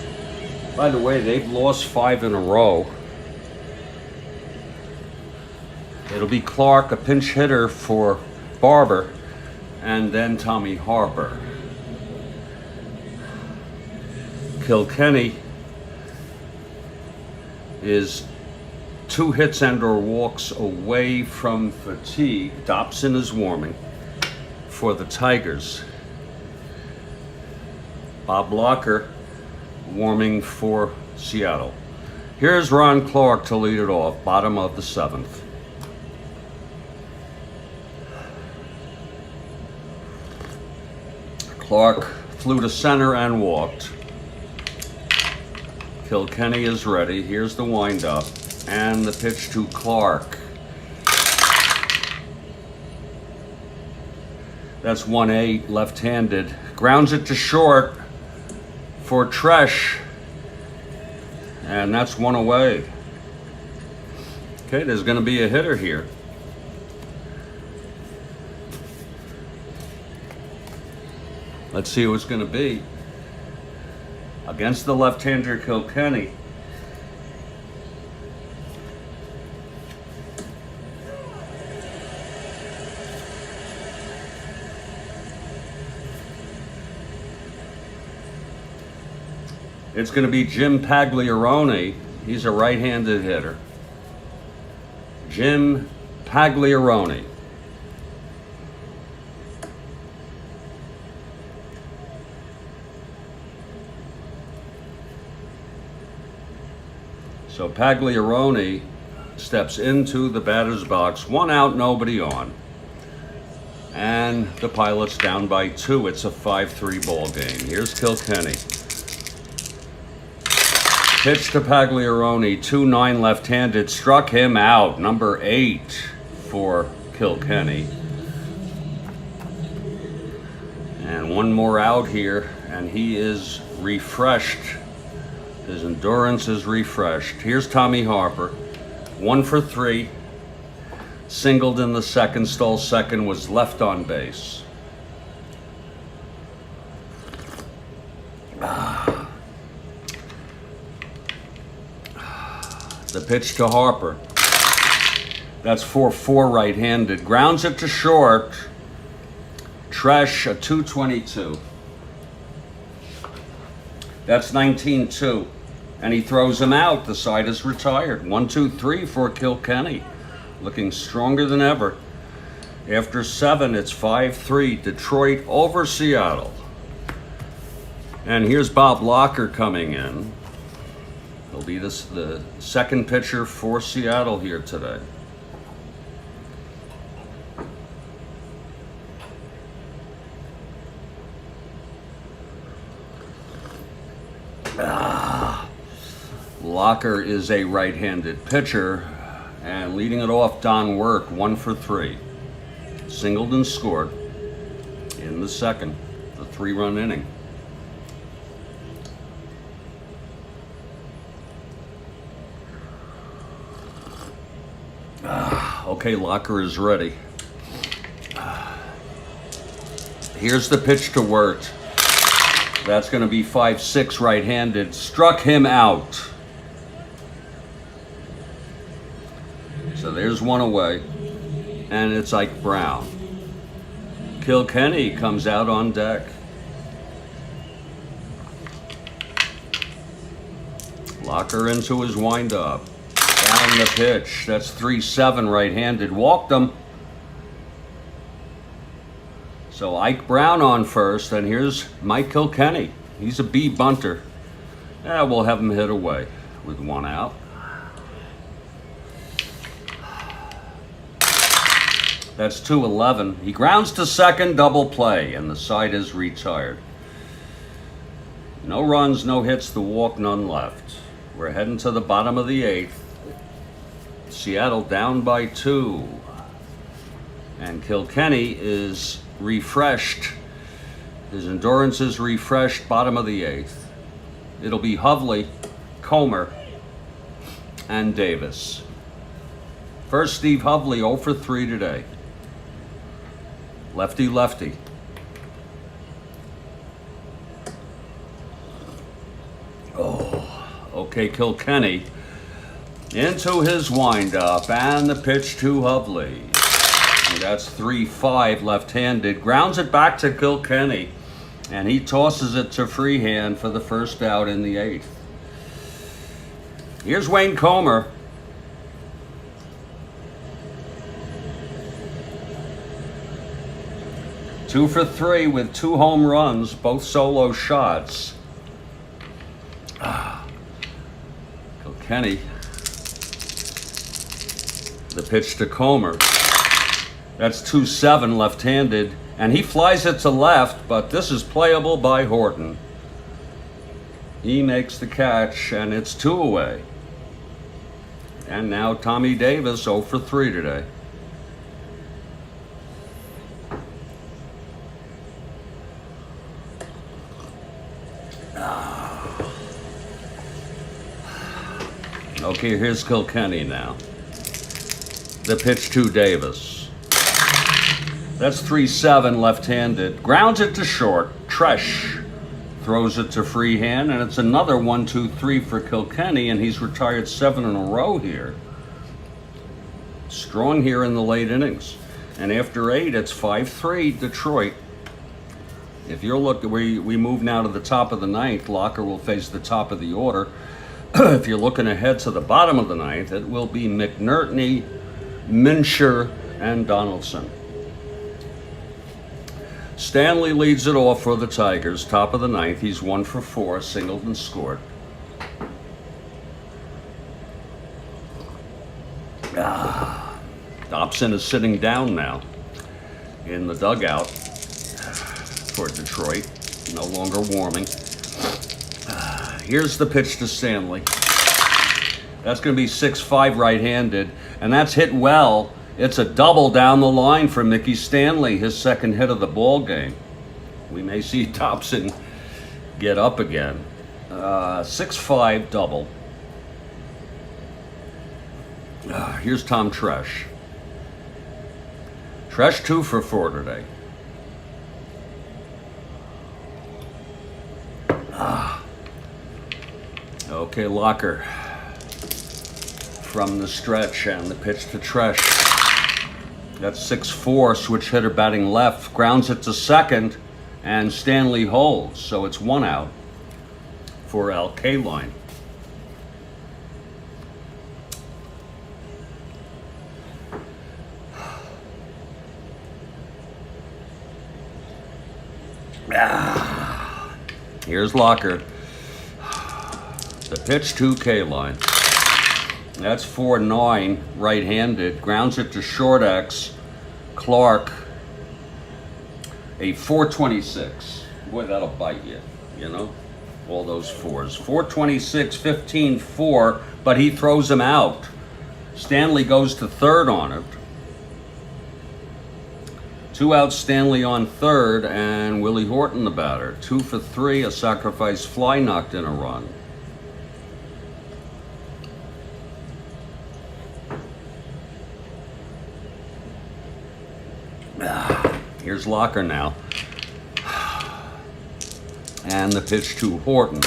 Speaker 1: By the way, they've lost 5 in a row. It'll be Clark, a pinch hitter for Barber, and then Tommy Harper. Kilkenny is 2 hits and or walks away from fatigue. Dobson is warming for the Tigers. Bob Locker warming for Seattle. Here's Ron Clark to lead it off, bottom of the 7th. Clark flew to center and walked. Kilkenny is ready. Here's the windup and the pitch to Clark. That's 1-8, left-handed. Grounds it to short for Tresh. And that's 1 away. Okay, there's going to be a hitter here. Let's see who it's going to be. Against the left-hander Kilkenny. It's going to be Jim Pagliarone. He's a right-handed hitter. Jim Pagliarone. So Pagliarone steps into the batter's box. 1 out, nobody on. And the Pilots down by 2. It's a 5-3 ball game. Here's Kilkenny. Pitch to Pagliarone, 2-9 left-handed, struck him out. Number 8 for Kilkenny. And 1 more out here, and he is refreshed. His endurance is refreshed. Here's Tommy Harper, 1 for 3. Singled in the second, stole second, was left on base. The pitch to Harper. That's 4-4 right-handed. Grounds it to short. Tresh, a 222. That's 19-2. And he throws him out. The side is retired. 1-2-3 for Kilkenny. Looking stronger than ever. After 7, it's 5-3. Detroit over Seattle. And here's Bob Locker coming in. He'll be the second pitcher for Seattle here today. Locker is a right-handed pitcher, and leading it off, Don Wirt, 1 for 3. Singled and scored in the second, the 3-run inning. Okay, Locker is ready. Here's the pitch to Wirt. That's going to be 5-6 right-handed. Struck him out. So there's 1 away. And it's Ike Brown. Kilkenny comes out on deck. Locker into his windup. Down the pitch. That's 3-7 right-handed. Walked him. So Ike Brown on first, and here's Mike Kilkenny. He's a B bunter. Yeah, we'll have him hit away with 1 out. That's 2-11. He grounds to second, double play, and the side is retired. No runs, no hits, the walk, none left. We're heading to the bottom of the 8th. Seattle down by 2. And Kilkenny is refreshed. His endurance is refreshed, bottom of the 8th. It'll be Hovley, Comer, and Davis. First, Steve Hovley, 0 for 3 today. Lefty, lefty. Okay, Kilkenny into his windup, and the pitch to Hovley. That's 3-5 left-handed. Grounds it back to Kilkenny, and he tosses it to Freehand for the first out in the 8th. Here's Wayne Comer. Two for 3 with 2 home runs, both solo shots. Kilkenny. The pitch to Comer. That's 2-7 left-handed, and he flies it to left, but this is playable by Horton. He makes the catch, and it's 2 away. And now Tommy Davis 0 for 3 today. Okay, here's Kilkenny now. The pitch to Davis. That's 3-7 left-handed. Grounds it to short. Tresh throws it to Freehand, and it's another 1-2-3 for Kilkenny, and he's retired 7 in a row here. Strong here in the late innings. And after 8, it's 5-3 Detroit. If you're looking, we move now to the top of the 9th. Locker will face the top of the order. If you're looking ahead to the bottom of the 9th, it will be McNertney, Minshew, and Donaldson. Stanley leads it off for the Tigers, top of the 9th. He's 1 for 4, singled and scored. Dobson is sitting down now in the dugout for Detroit, no longer warming. Here's the pitch to Stanley. That's going to be 6-5 right-handed, and that's hit well. It's a double down the line for Mickey Stanley, his second hit of the ball game. We may see Dobson get up again. 6-5 double. Here's Tom Tresh. Tresh 2 for 4 today. Okay, Locker from the stretch, and the pitch to Tresh. That's 6-4, switch hitter batting left, grounds it to second, and Stanley holds, so it's 1 out for Al Kaline. Here's Locker. The pitch to Kaline. That's 4-9 right-handed. Grounds it to short X. Clark. A 426. Boy, that'll bite you, you know? All those 4s. 426, 15-4, but he throws him out. Stanley goes to third on it. 2 outs, Stanley on third, and Willie Horton the batter. 2 for 3, a sacrifice fly knocked in a run. Here's Locker now. And the pitch to Horton.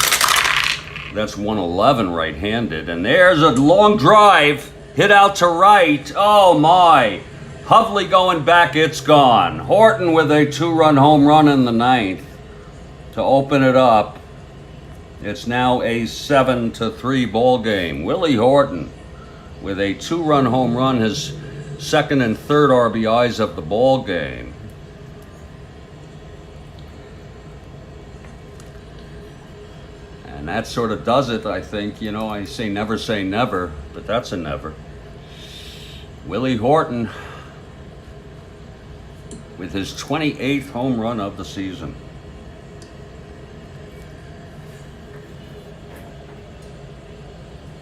Speaker 1: That's 111 right-handed. And there's a long drive. Hit out to right. Oh, my. Hovley going back. It's gone. Horton with a 2-run home run in the 9th to open it up. It's now a 7-3 ball game. Willie Horton with a 2-run home run, his second and third RBIs of the ball game. And that sort of does it, I think. You know, I say never, but that's a never. Willie Horton with his 28th home run of the season.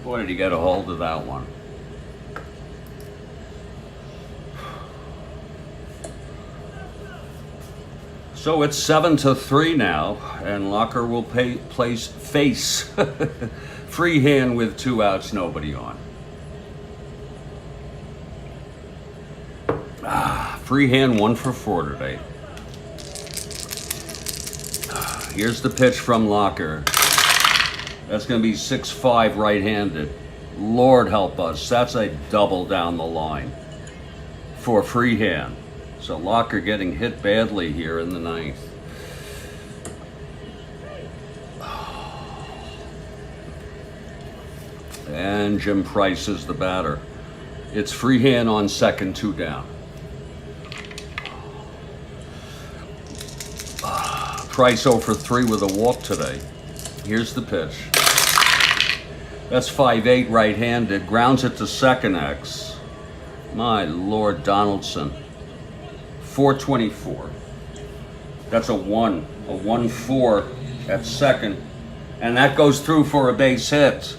Speaker 1: Boy, did he get a hold of that one. So it's 7-3 now, and Locker will face Freehand with 2 outs, nobody on. Freehand 1 for 4 today. Here's the pitch from Locker. That's going to be 6-5 right-handed. Lord help us. That's a double down the line for freehand. So Locker getting hit badly here in the ninth. And Jim Price is the batter. It's freehand on second, 2 down. Price 0 for 3 with a walk today. Here's the pitch. That's 5-8 right-handed. Grounds it to second X. My Lord, Donaldson. 424. That's a 1-4 at second. And that goes through for a base hit.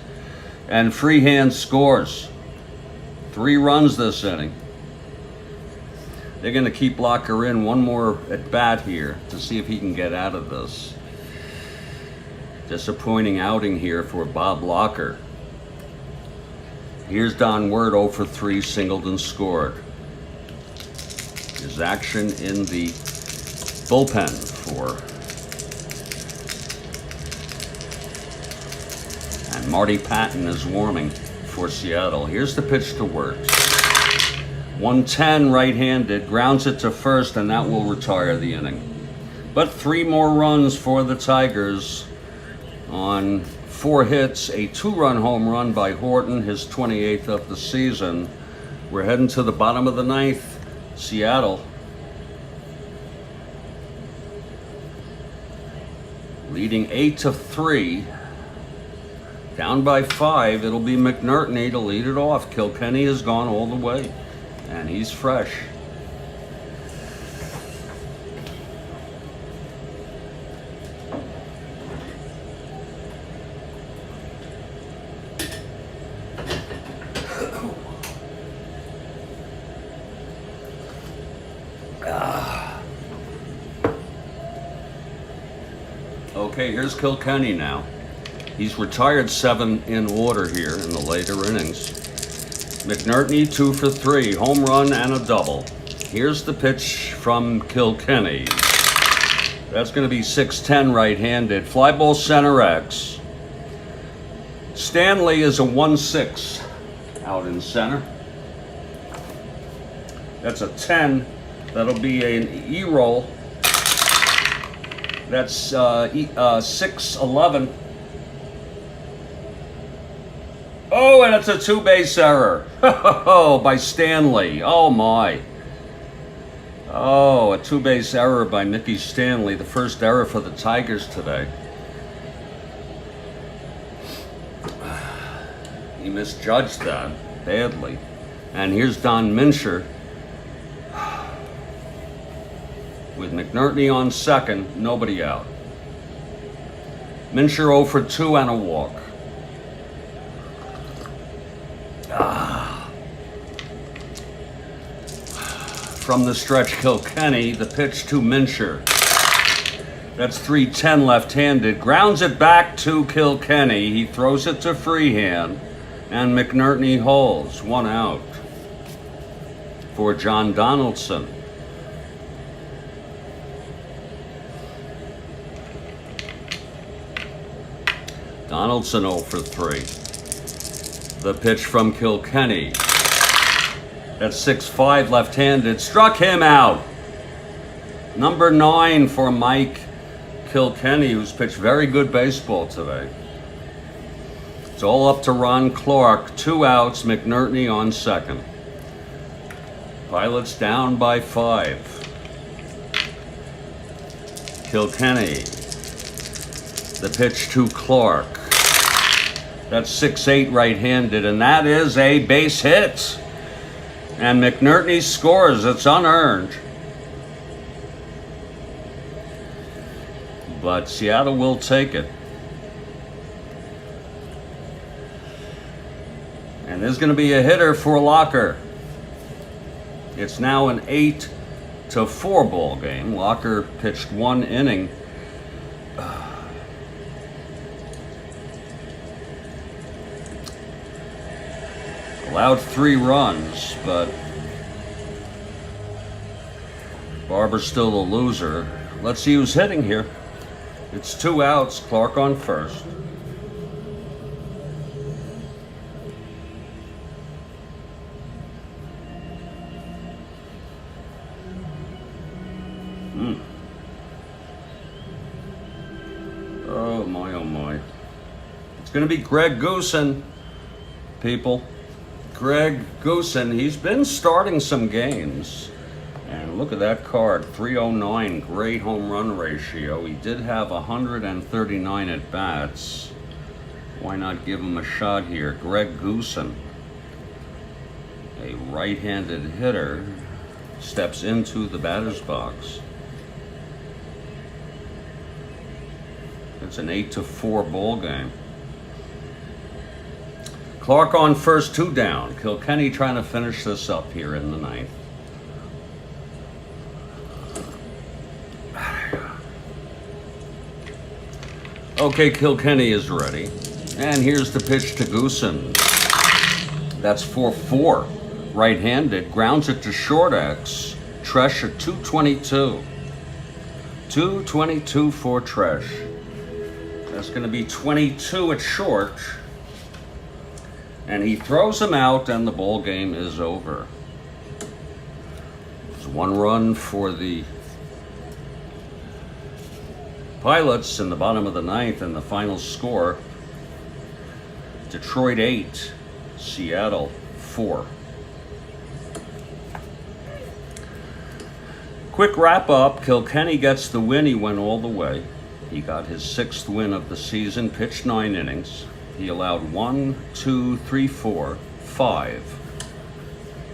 Speaker 1: And freehand scores. 3 runs this inning. They're going to keep Locker in one more at bat here to see if he can get out of this. Disappointing outing here for Bob Locker. Here's Don Word 0 for 3, singled and scored. His action in the bullpen for. And Marty Patton is warming for Seattle. Here's the pitch to Word. 110 right-handed, grounds it to first, and that will retire the inning. But 3 more runs for the Tigers on 4 hits, a 2-run home run by Horton, his 28th of the season. We're heading to the bottom of the ninth. Seattle leading 8-3. Down by 5. It'll be McNertney to lead it off. Kilkenny has gone all the way, and he's fresh. Okay, here's Kilkenny now. He's retired 7 in order here in the later innings. McNertney 2 for 3, home run and a double. Here's the pitch from Kilkenny. That's going to be 6-10 right-handed. Fly ball center X. Stanley is a 1-6 out in center. That's a 10. That'll be an E-roll. That's 6-11. Oh, and it's a 2-base error. Oh, by Stanley. Oh, my. Oh, a 2-base error by Mickey Stanley. The first error for the Tigers today. He misjudged that badly. And here's Don Mincher with McNertney on second, nobody out. Mincher 0 for 2 and a walk. From the stretch, Kilkenny, the pitch to Mincher. That's 3-10 left-handed. Grounds it back to Kilkenny. He throws it to freehand, and McNertney holds. 1 out for John Donaldson. Donaldson 0 for 3. The pitch from Kilkenny. That's 6-5 left-handed. Struck him out. Number 9 for Mike Kilkenny, who's pitched very good baseball today. It's all up to Ron Clark. 2 outs, McNertney on second. Pilots down by 5. Kilkenny. The pitch to Clark. That's 6-8 right-handed, and that is a base hit. And McNertney scores. It's unearned. But Seattle will take it. And there's going to be a hitter for Locker. It's now an 8-4 ball game. Locker pitched 1 inning. Allowed 3 runs, but Barber's still the loser. Let's see who's hitting here. It's 2 outs, Clark on first. Oh my, oh my. It's going to be Greg Goosen, people. Greg Goosen, he's been starting some games. And look at that card, 309, great home run ratio. He did have 139 at bats. Why not give him a shot here? Greg Goosen, a right-handed hitter, steps into the batter's box. It's an 8-4 ball game. Clark on first, 2 down. Kilkenny trying to finish this up here in the ninth. Okay, Kilkenny is ready. And here's the pitch to Goosen. That's 4-4. Right-handed, grounds it to short X. Tresh at 222. 222 for Tresh. That's going to be 22 at short. And he throws him out, and the ball game is over. There's 1 run for the Pilots in the bottom of the ninth, and the final score: Detroit 8, Seattle 4. Quick wrap up. Kilkenny gets the win. He went all the way. He got his 6th win of the season, pitched 9 innings. He allowed 1, 2, 3, 4, 5,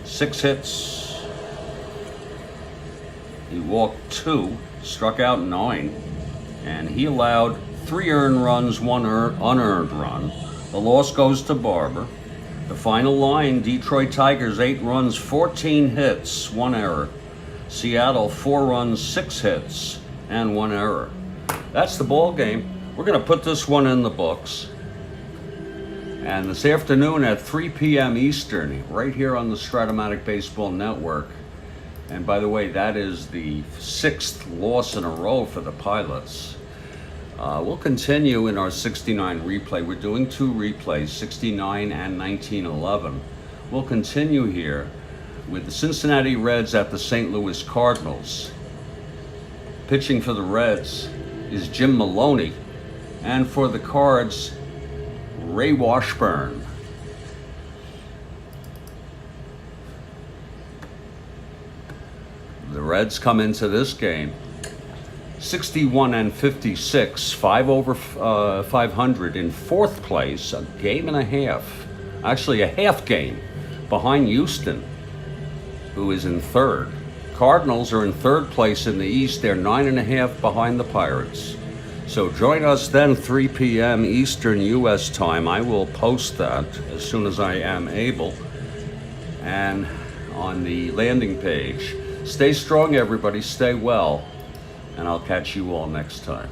Speaker 1: 6 hits. He walked 2, struck out 9, and he allowed 3 earned runs, 1 unearned run. The loss goes to Barber. The final line: Detroit Tigers 8 runs, 14 hits, 1 error. Seattle 4 runs, 6 hits, and 1 error. That's the ball game. We're going to put this one in the books. And this afternoon at 3 p.m. Eastern, right here on the Strat-O-Matic Baseball Network. And by the way, that is the 6th loss in a row for the Pilots. We'll continue in our 69 replay. We're doing 2 replays, 69 and 1911. We'll continue here with the Cincinnati Reds at the St. Louis Cardinals. Pitching for the Reds is Jim Maloney, and for the Cards, Ray Washburn. The Reds come into this game 61 and 56, 5 over 500 in 4th place, a game and a half, actually a half game behind Houston, who is in 3rd. Cardinals are in 3rd place in the East. They're 9.5 behind the Pirates. So join us then, 3 p.m. Eastern U.S. time. I will post that as soon as I am able, and on the landing page. Stay strong, everybody. Stay well. And I'll catch you all next time.